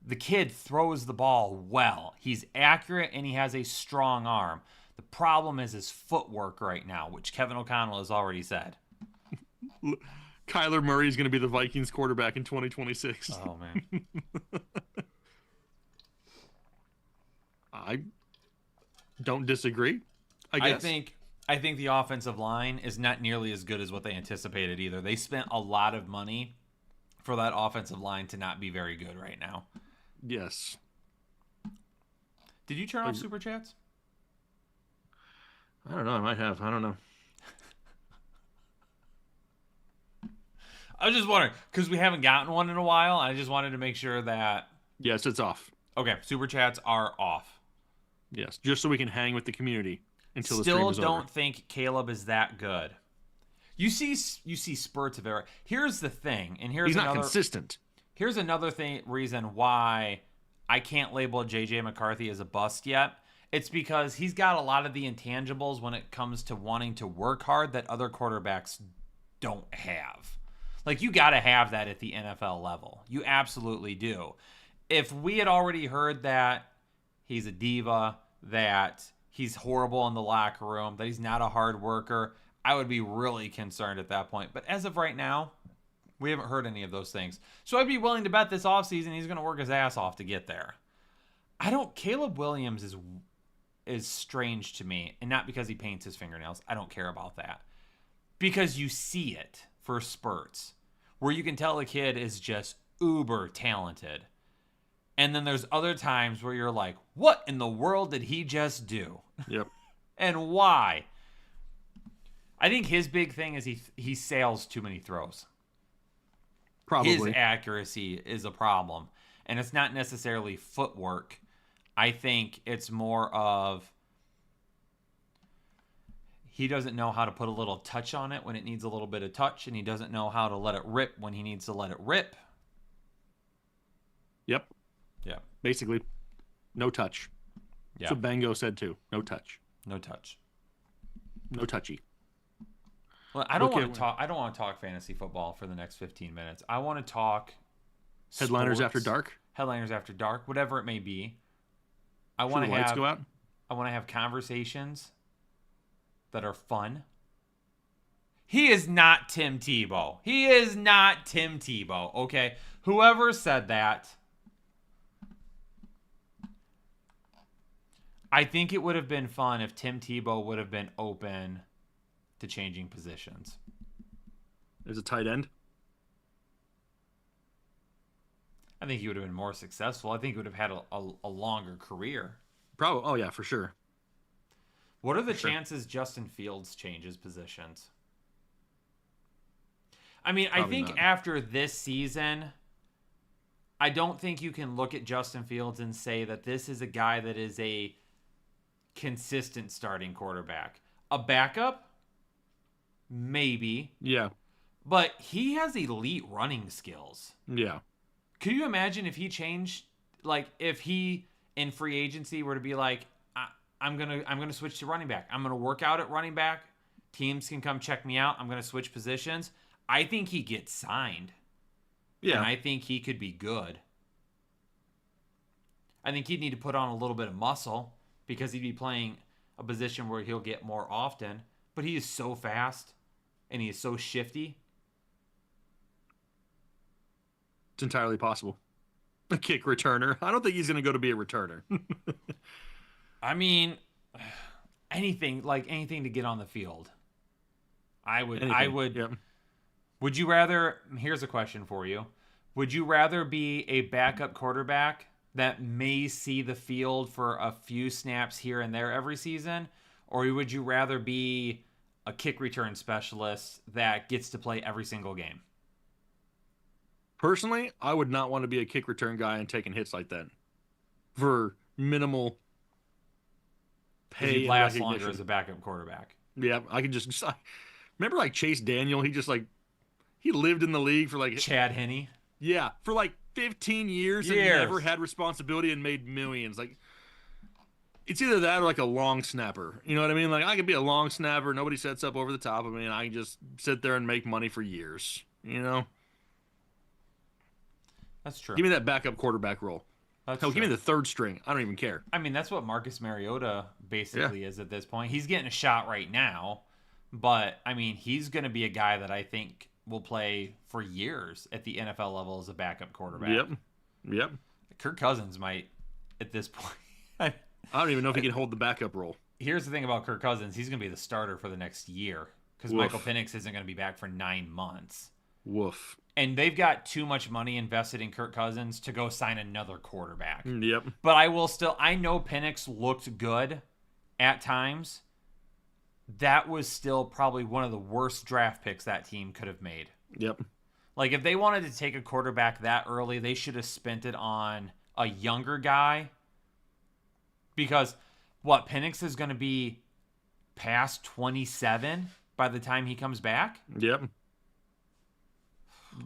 the kid throws the ball well. He's accurate and he has a strong arm. The problem is his footwork right now, which Kevin O'Connell has already said. Kyler Murray is going to be the Vikings quarterback in 2026. Oh, man. I don't disagree. I guess. I think the offensive line is not nearly as good as what they anticipated either. They spent a lot of money for that offensive line to not be very good right now. Yes. Did you turn off Super Chats? I don't know. I might have. I don't know. I was just wondering, because we haven't gotten one in a while. I just wanted to make sure that... Yes, it's off. Okay, Super Chats are off. Yes, just so we can hang with the community until the stream Still is don't over. think Caleb is that good. You see spurts of error. Here's the thing, and here's He's not another... consistent. Here's another reason why I can't label J.J. McCarthy as a bust yet. It's because he's got a lot of the intangibles when it comes to wanting to work hard that other quarterbacks don't have. Like, you got to have that at the NFL level. You absolutely do. If we had already heard that he's a diva, that he's horrible in the locker room, that he's not a hard worker, I would be really concerned at that point. But as of right now, we haven't heard any of those things. So I'd be willing to bet this offseason he's going to work his ass off to get there. Caleb Williams is strange to me, and not because he paints his fingernails. I don't care about that. Because you see it for spurts where you can tell the kid is just uber talented. And then there's other times where you're like, what in the world did he just do? Yep. And why? I think his big thing is he sails too many throws. Probably. His accuracy is a problem. And it's not necessarily footwork. I think it's more of he doesn't know how to put a little touch on it when it needs a little bit of touch, and he doesn't know how to let it rip when he needs to let it rip. Yep. Yeah. Basically, no touch. Yeah. That's what Bango said too. No touch. No touch. No touchy. Well, I don't Okay, want to talk. I don't want to talk fantasy football for the next 15 minutes. I want to talk Headliners sports, after dark. Headliners after dark, whatever it may be. I Should want the to lights have. go out? I want to have conversations that are fun. He is not Tim Tebow. He is not Tim Tebow. Okay, whoever said that. I think it would have been fun if Tim Tebow would have been open to changing positions. As a tight end. I think he would have been more successful. I think he would have had a longer career. Probably. Oh yeah, for sure. What are the chances Justin Fields changes positions? I mean, Probably I think not. after this season, I don't think you can look at Justin Fields and say that this is a guy that is a consistent starting quarterback. A backup? Maybe. Yeah. But he has elite running skills. Yeah. Could you imagine if he changed, like if he in free agency were to be like, I'm gonna switch to running back. I'm gonna work out at running back. Teams can come check me out. I'm gonna switch positions. I think he gets signed. Yeah. And I think he could be good. I think he'd need to put on a little bit of muscle because he'd be playing a position where he'll get more often. But he is so fast and he is so shifty. It's entirely possible. A kick returner. I don't think he's going to go to be a returner. I mean, anything to get on the field. I would. Yep. Would you rather? Here's a question for you. Would you rather be a backup quarterback that may see the field for a few snaps here and there every season, or would you rather be a kick return specialist that gets to play every single game? Personally, I would not want to be a kick return guy and taking hits like that for minimal 'Cause pay he'd and last longer recognition. as a backup quarterback. Yeah, I can just remember like Chase Daniel. He just like he lived in the league for like Chad Henne. for like 15 years and Years. never had responsibility and made millions. Like it's either that or like a long snapper. You know what I mean? Like I could be a long snapper. Nobody sets up over the top of me, and I can just sit there and make money for years. You know? That's true. Give me that backup quarterback role. That's Hell, true. give me the third string. I don't even care. I mean, that's what Marcus Mariota basically is at this point. He's getting a shot right now, but I mean, he's going to be a guy that I think will play for years at the NFL level as a backup quarterback. Yep. Kirk Cousins might at this point. I don't even know if he can hold the backup role. Here's the thing about Kirk Cousins. He's going to be the starter for the next year because Woof. Michael Penix isn't going to be back for 9 months. Woof. And they've got too much money invested in Kirk Cousins to go sign another quarterback. Yep. But I know Penix looked good at times. That was still probably one of the worst draft picks that team could have made. Yep. Like, if they wanted to take a quarterback that early, they should have spent it on a younger guy. Because, Penix is going to be past 27 by the time he comes back? Yep.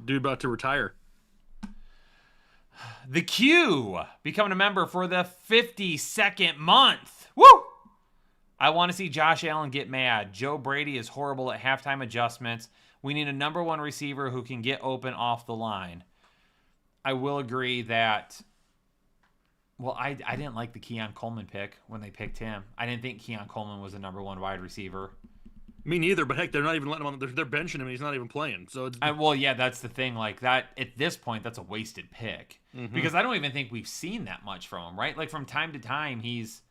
Dude about to retire. The Q becoming a member for the 52nd month. Woo! I want to see Josh Allen get mad. Joe Brady is horrible at halftime adjustments. We need a number one receiver who can get open off the line. I will agree that, I didn't like the Keon Coleman pick when they picked him. I didn't think Keon Coleman was a number one wide receiver. Me neither, but heck, they're not even letting him on. They're benching him, and he's not even playing. So it's, That's the thing. Like that, at this point, that's a wasted pick because I don't even think we've seen that much from him. Right? Like from time to time, he's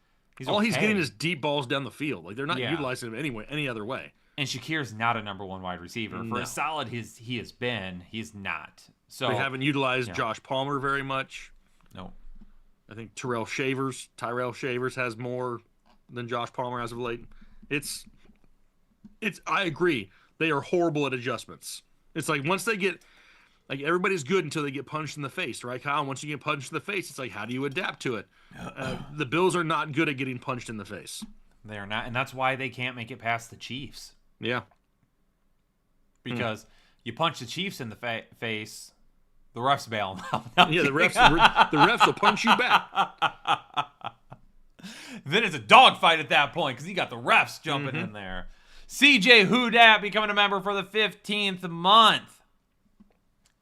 all he's okay. getting is deep balls down the field. Like they're not Yeah. utilizing him any other way. And Shakir's not a number one wide receiver. For No. as solid he has been, he's not. So They haven't utilized Josh Palmer very much. no. I think Tyrell Shavers has more than Josh Palmer as of late. It's. I agree. They are horrible at adjustments. It's like once they get, like everybody's good until they get punched in the face, right, Kyle? Once you get punched in the face, it's like how do you adapt to it? The Bills are not good at getting punched in the face. They are not, and that's why they can't make it past the Chiefs. Yeah. Because you punch the Chiefs in the face, the refs bail them out. No, I'm Yeah, the kidding. refs will punch you back. Then it's a dogfight at that point because you got the refs jumping in there. CJ Houdat becoming a member for the 15th month.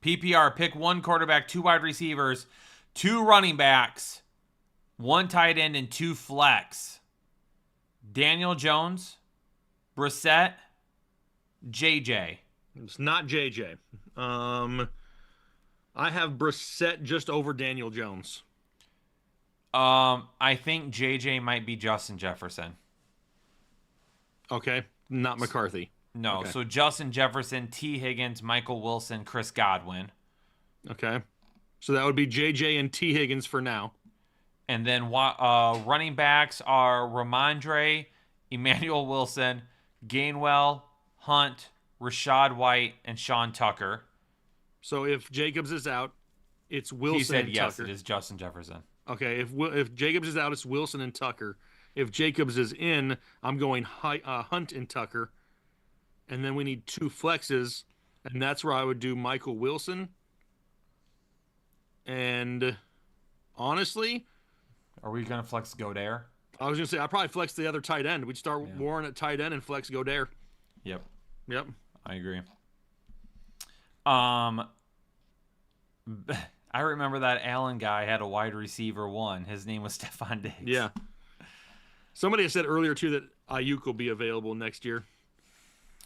PPR, pick one quarterback, 2 wide receivers, 2 running backs, 1 tight end, and 2 flex. Daniel Jones, Brissett, JJ. It's not JJ. I have Brissett just over Daniel Jones. I think JJ might be Justin Jefferson. Okay. Not McCarthy. No, Okay. so Justin Jefferson, T. Higgins, Michael Wilson, Chris Godwin. Okay. So that would be JJ and T. Higgins for now. And then running backs are Ramondre, Emmanuel Wilson, Gainwell, Hunt, Rashad White, and Sean Tucker. So if Jacobs is out, it's Wilson He said and yes, Tucker. it is Justin Jefferson. Okay, if Jacobs is out, it's Wilson and Tucker. If Jacobs is in, I'm going Hunt and Tucker. And then we need 2 flexes, and that's where I would do Michael Wilson. And honestly, Are we going to flex Godare? I was going to say I'd probably flex the other tight end. We'd start Warren at tight end and flex Godare. Yep, Yep. I agree. I remember that Allen guy had a wide receiver 1. His name was Stephon Diggs. Yeah. Somebody had said earlier, too, that Ayuk will be available next year.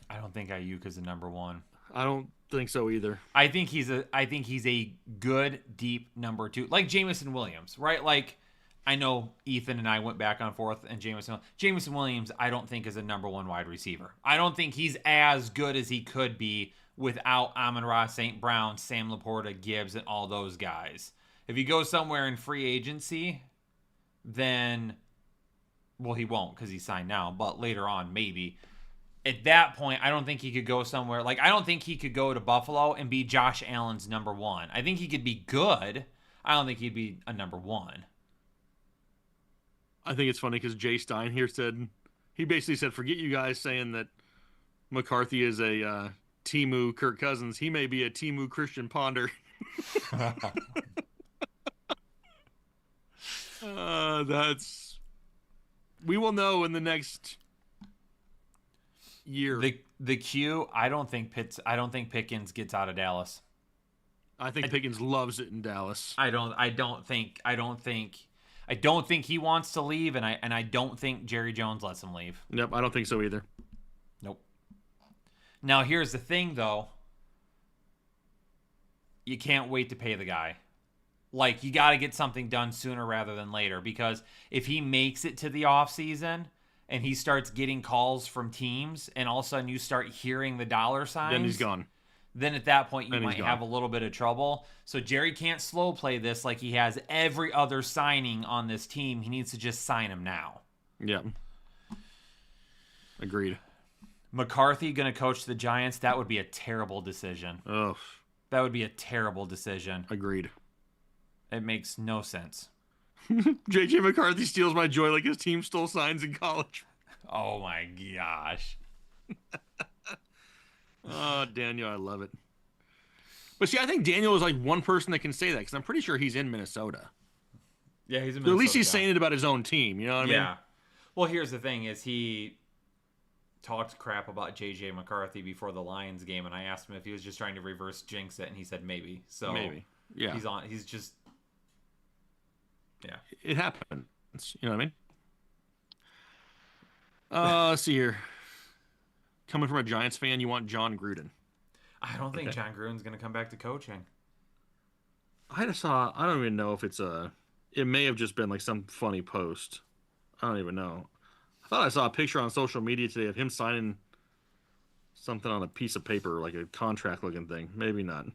I don't think Ayuk is a number 1. I don't think so either. I think he's a good deep number 2, like Jameson Williams, right? Like I know Ethan and I went back and forth, and Jameson Williams I don't think is a number 1 wide receiver. I don't think he's as good as he could be without Amon-Ra St. Brown, Sam Laporta, Gibbs, and all those guys. If he goes somewhere in free agency, then he won't because he's signed now, but later on maybe. At that point, I don't think he could go somewhere. Like, I don't think he could go to Buffalo and be Josh Allen's number 1. I think he could be good. I don't think he'd be a number 1. I think it's funny because Jay Stein here he basically said, forget you guys saying that McCarthy is a Temu Kirk Cousins. He may be a Temu Christian Ponder. We will know in the next year. The Q. I don't think Pickens gets out of Dallas. I think Pickens loves it in Dallas. I don't think he wants to leave, and I don't think Jerry Jones lets him leave. Nope, I don't think so either. Nope. Now here's the thing, though. You can't wait to pay the guy. Like, you got to get something done sooner rather than later, because if he makes it to the offseason and he starts getting calls from teams and all of a sudden you start hearing the dollar signs, then he's gone. Then at that point you might have a little bit of trouble. So Jerry can't slow play this like he has every other signing on this team. He needs to just sign him now. Yeah. Agreed. McCarthy going to coach the Giants? That would be a terrible decision. Oh. That would be a terrible decision. Agreed. It makes no sense. JJ McCarthy steals my joy like his team stole signs in college. Oh my gosh. Oh, Daniel, I love it. But see, I think Daniel is like one person that can say that because I'm pretty sure he's in Minnesota. Yeah, he's in So Minnesota. at least he's saying it about his own team. You know what I mean? Yeah. Well, here's the thing: is he talked crap about JJ McCarthy before the Lions game, and I asked him if he was just trying to reverse jinx it, and he said maybe. So maybe. Yeah. He's just. Yeah. It happens. You know what I mean? Let's see here. Coming from a Giants fan, you want John Gruden. I don't think John Gruden's going to come back to coaching. I don't even know if it may have just been like some funny post. I don't even know. I thought I saw a picture on social media today of him signing something on a piece of paper, like a contract looking thing. Maybe not.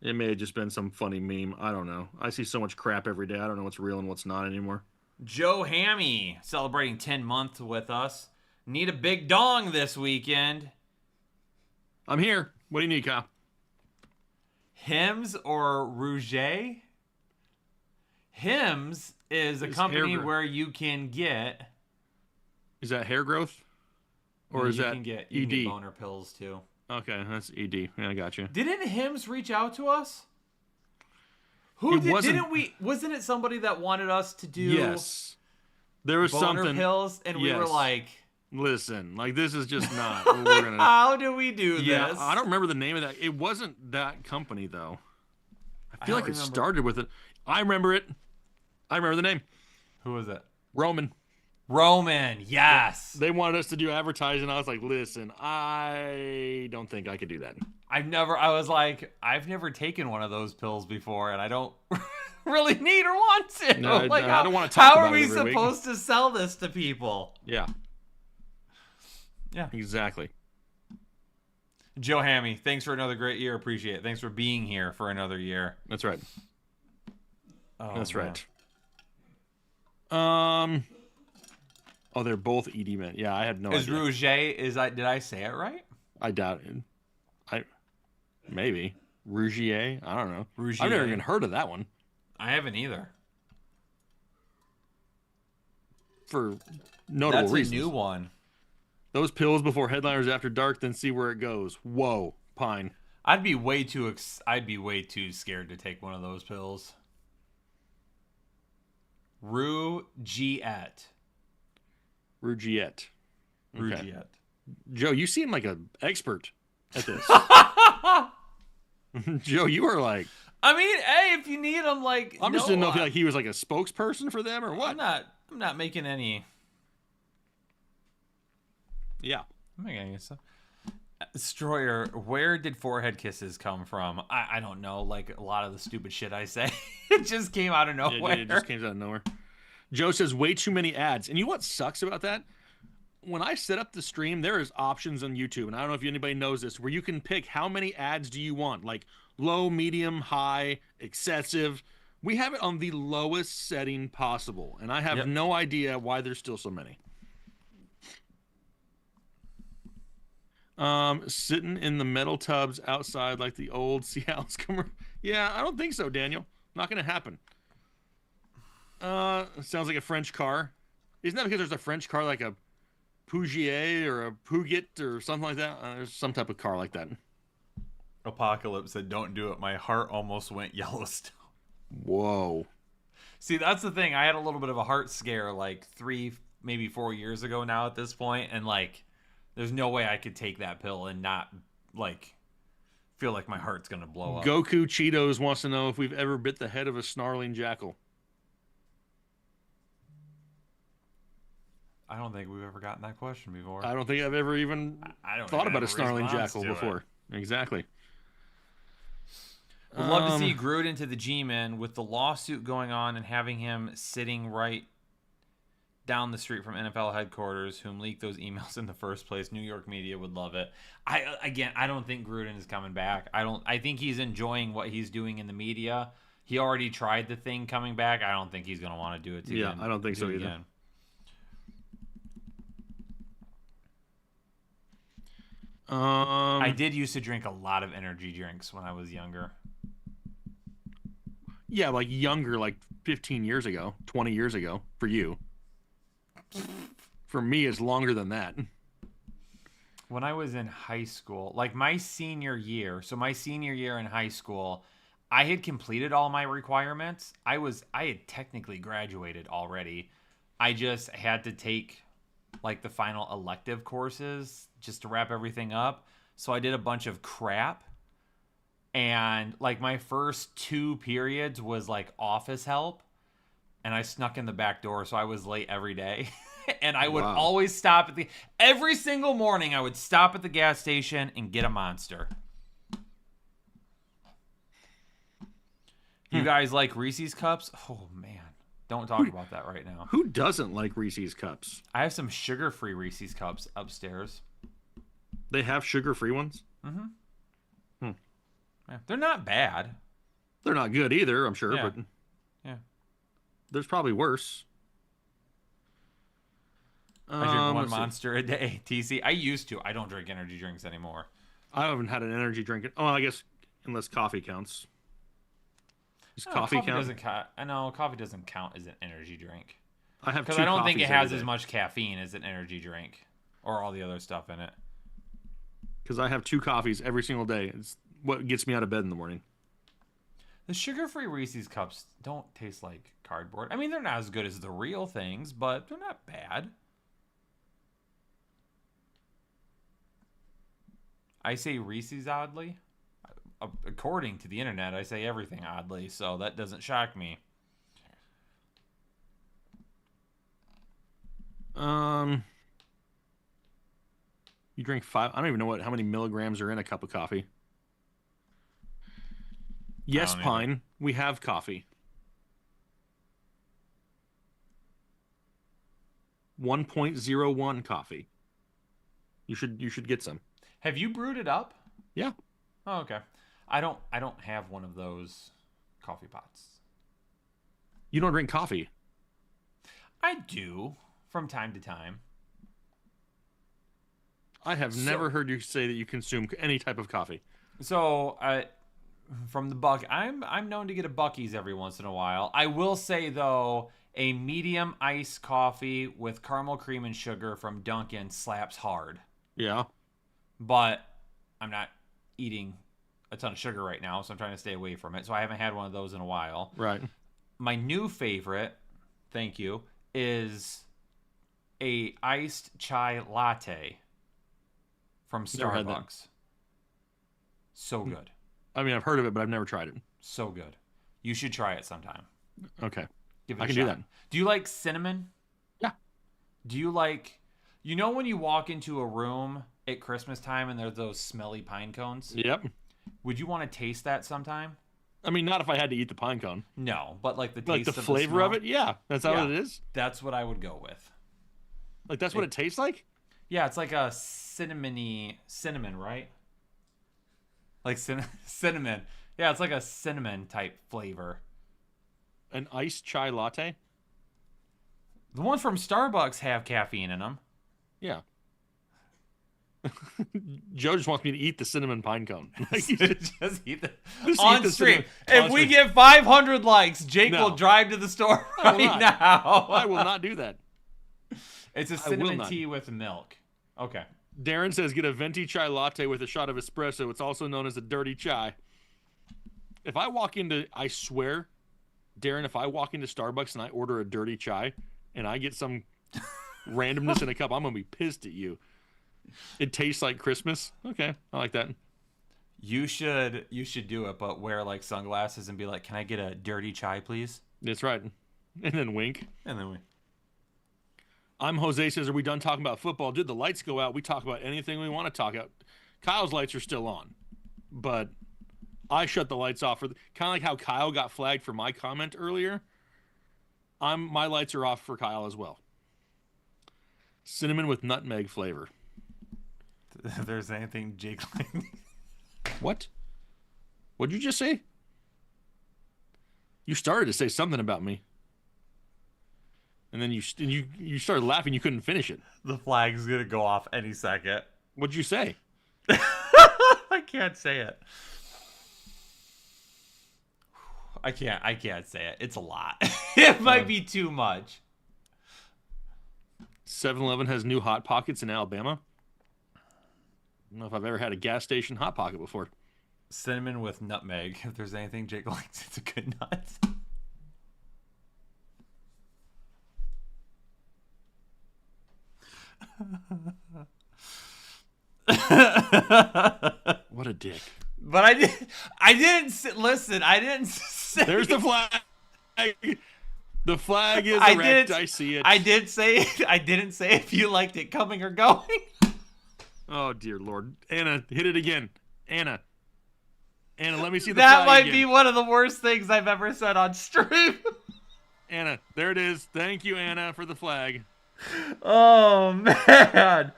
It may have just been some funny meme. I don't know. I see so much crap every day. I don't know what's real and what's not anymore. Joe Hammy celebrating 10 months with us. Need a big dong this weekend. I'm here. What do you need, Kyle? Hims or Rouget? Hims is a company where you can get. Is that hair growth? Or is that you ED? can get boner pills too. Okay, that's ED. Yeah, I got you. Didn't Hims reach out to us? Wasn't it somebody that wanted us to do? Yes. There was boner something. pills, and we were like, listen, like this is just not. What we're gonna... How do we do yeah, this? I don't remember the name of that. It wasn't that company though. I feel like it started with it. I remember it. I remember the name. Who was it? Roman, yes. They wanted us to do advertising. I was like, listen, I don't think I could do that. I've never taken one of those pills before, and I don't really need or want to. No, like, I don't want to talk how about are we it every supposed to sell this to people? Yeah. Yeah. Exactly. Joe Hammy, thanks for another great year. Appreciate it. Thanks for being here for another year. That's right. Oh, That's man. right. Oh, they're both ED men. Yeah, I had no idea. Rouget, did I say it right? I doubt it. Maybe. Rougier? I don't know. Rougier. I've never even heard of that one. I haven't either. For notable That's reasons. a new one. Those pills before Headliners After Dark, then see where it goes. Whoa, Pine. I'd be way too scared to take one of those pills. Rougiet. Rougiet. Rougiet. Joe, you seem like an expert at this. Joe, you are like... I mean, hey, if you need them, like... I'm just didn't know if he was like a spokesperson for them or what. I'm not making any... Yeah. I'm making any stuff. Destroyer, where did forehead kisses come from? I don't know. Like, a lot of the stupid shit I say. It just came out of nowhere. Yeah, it just came out of nowhere. Joe says, way too many ads. And you know what sucks about that? When I set up the stream, there is options on YouTube, and I don't know if anybody knows this, where you can pick how many ads do you want, like low, medium, high, excessive. We have it on the lowest setting possible, and I have no idea why there's still so many. Sitting in the metal tubs outside like the old Cialis commercial. Yeah, I don't think so, Daniel. Not going to happen. Sounds like a French car. Isn't that because there's a French car like a Pougier or a Peugeot or something like that? There's some type of car like that. Apocalypse said, "Don't do it. My heart almost went Yellowstone." Whoa. See, that's the thing. I had a little bit of a heart scare like 3, maybe 4 years ago now at this point, and like, there's no way I could take that pill and not like feel like my heart's gonna blow up. Goku Cheetos wants to know if we've ever bit the head of a snarling jackal. I don't think we've ever gotten that question before. I don't think I've ever even thought about a snarling jackal before. Exactly. Would love to see Gruden to the G-Men with the lawsuit going on and having him sitting right down the street from NFL headquarters, whom leaked those emails in the first place. New York media would love it. I don't think Gruden is coming back. I think he's enjoying what he's doing in the media. He already tried the thing coming back. I don't think he's going to want to do it again. Yeah, I don't think so either. I did used to drink a lot of energy drinks when I was younger. Yeah, like younger, like 15 years ago, 20 years ago for you. For me, it's longer than that. When I was in high school, like my senior year, so my senior year in high school, I had completed all my requirements. I had technically graduated already. I just had to take like the final elective courses just to wrap everything up. So I did a bunch of crap. And like my first 2 periods was like office help. And I snuck in the back door, so I was late every day. And I would always stop at every single morning I would stop at the gas station and get a Monster. You guys like Reese's Cups? Oh, man. Don't talk about that right now. Who doesn't like Reese's Cups? I have some sugar-free Reese's Cups upstairs. They have sugar-free ones? Mm-hmm. Yeah. They're not bad. They're not good either, I'm sure, but yeah, there's probably worse. I drink one Monster a day, TC. I used to. I don't drink energy drinks anymore. I haven't had an energy drink. Oh, I guess unless coffee counts. Does coffee count? Doesn't count. I know coffee doesn't count as an energy drink. I have because I don't think it has as much caffeine as an energy drink or all the other stuff in it. Because I have 2 coffees every single day. It's what gets me out of bed in the morning. The sugar-free Reese's Cups don't taste like cardboard. I mean, they're not as good as the real things, but they're not bad. I say Reese's oddly. According to the internet, I say everything oddly, so that doesn't shock me. You drink 5. I don't even know how many milligrams are in a cup of coffee. Yes, Pine, we have coffee. 1.01 coffee. You should get some. Have you brewed it up? Yeah. Oh, okay. I don't have one of those coffee pots. You don't drink coffee? I do from time to time. I have never heard you say that you consume any type of coffee. So, from the Buck, I'm known to get a Buc-ee's every once in a while. I will say though, a medium iced coffee with caramel cream and sugar from Dunkin' slaps hard. Yeah. But I'm not eating a ton of sugar right now, so I'm trying to stay away from it. So I haven't had one of those in a while. Right. My new favorite, thank you, is a iced chai latte from Starbucks. So good. I mean, I've heard of it, but I've never tried it. So good. You should try it sometime. Okay. Give it a shot. Do that. Do you like cinnamon? Yeah. Do you like, you know when you walk into a room at Christmas time and there's those smelly pine cones? Yep. Would you want to taste that sometime? I mean, not if I had to eat the pine cone. No, but like the taste like the of flavor the of it? Yeah. That's how it is? That's what I would go with. Like that's what it tastes like? Yeah, it's like a cinnamon, right? Like cinnamon. Yeah, it's like a cinnamon type flavor. An iced chai latte? The ones from Starbucks have caffeine in them. Yeah. Joe just wants me to eat the cinnamon pine cone. Like, Just eat the Just on eat the stream. cinnamon- If on we stream. get 500 likes, Jake No. will drive to the store I will right not. now. I will not do that. It's a will cinnamon not. tea with milk. Okay. Darren says get a venti chai latte with a shot of espresso. It's also known as a dirty chai. If I walk into, I swear, Darren, if I walk into Starbucks and I order a dirty chai and I get some randomness in a cup, I'm going to be pissed at you. It tastes like Christmas. Okay, I like that. You should do it, but wear like sunglasses and be like, "Can I get a dirty chai, please?" That's right. And then wink. And then we. I'm Jose says, are we done talking about football? Did the lights go out? We talk about anything we want to talk about. Kyle's lights are still on, but I shut the lights off. Kind of like how Kyle got flagged for my comment earlier. My lights are off for Kyle as well. Cinnamon with nutmeg flavor. If there's anything Jake What? What'd you just say? You started to say something about me. And then you started laughing. You couldn't finish it. the flag's gonna go off any second. What'd you say? I can't say it. I can't say it. It's a lot. It might be too much. 7-Eleven has new Hot Pockets in Alabama. I don't know if I've ever had a gas station Hot Pocket before. Cinnamon with nutmeg. If there's anything Jake likes, it's a good nut. What a dick. But I didn't listen. I didn't say. There's the flag. The flag is I erect. did. I see it. I did say. I didn't say if you liked it coming or going. Oh, dear Lord. Anna, hit it again. Anna, let me see the That flag might again. be one of the worst things I've ever said on stream. Anna, there it is. Thank you, Anna, for the flag. Oh man.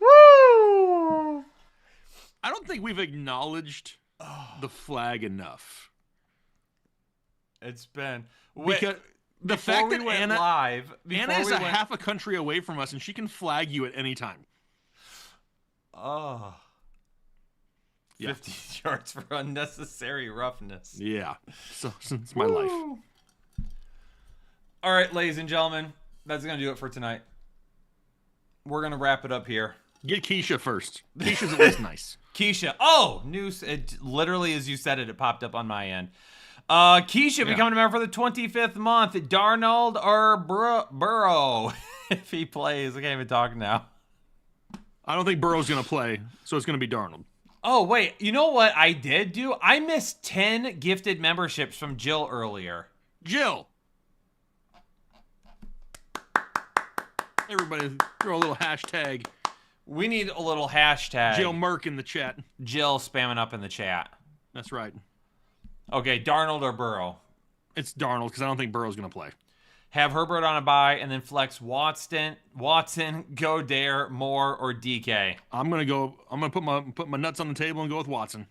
Woo! I don't think we've acknowledged the flag enough. It's been Because the before fact we that went Anna live. Anna before is we a went- half a country away from us, and she can flag you at any time. Oh. Yeah. 50 yards for unnecessary roughness. Yeah. So it's my life. Woo. All right, ladies and gentlemen, that's going to do it for tonight. We're going to wrap it up here. Get Keisha first. Keisha's at least nice. Keisha. Oh, news. It literally, as you said it, it popped up on my end. Keisha becoming a member for the 25th month. Darnold or Burrow, if he plays. I can't even talk now. I don't think Burrow's going to play, so it's going to be Darnold. Oh, wait. You know what I did do? I missed 10 gifted memberships from Jill earlier. Jill. Everybody throw a little hashtag We need a little hashtag. Jill Merck in the chat. Jill spamming up in the chat. That's right. Okay, Darnold or Burrow. It's Darnold because I don't think Burrow's going to play. Have Herbert on a bye and then flex Watson, Godare, Moore, or DK. I'm gonna put my nuts on the table and go with Watson.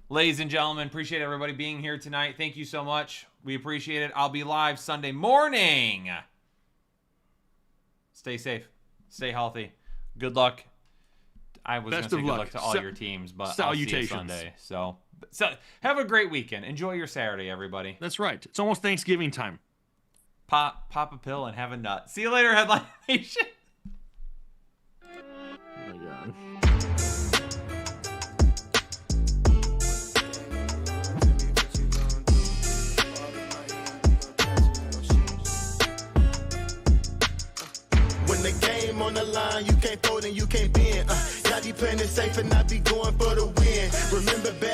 Ladies and gentlemen, appreciate everybody being here tonight. Thank you so much. We appreciate it. I'll be live Sunday morning. Stay safe. Stay healthy. Good luck. I was going to Best say of good luck. luck to all your teams, but I'll see you Salutations. Sunday. So have a great weekend. Enjoy your Saturday, everybody. That's right. It's almost Thanksgiving time. Pop a pill and have a nut. See you later, Headline Nation. Oh my God. When the game on the line, you can't fold and you can't bend. Y'all be playing it safe and I be going for the win. Remember back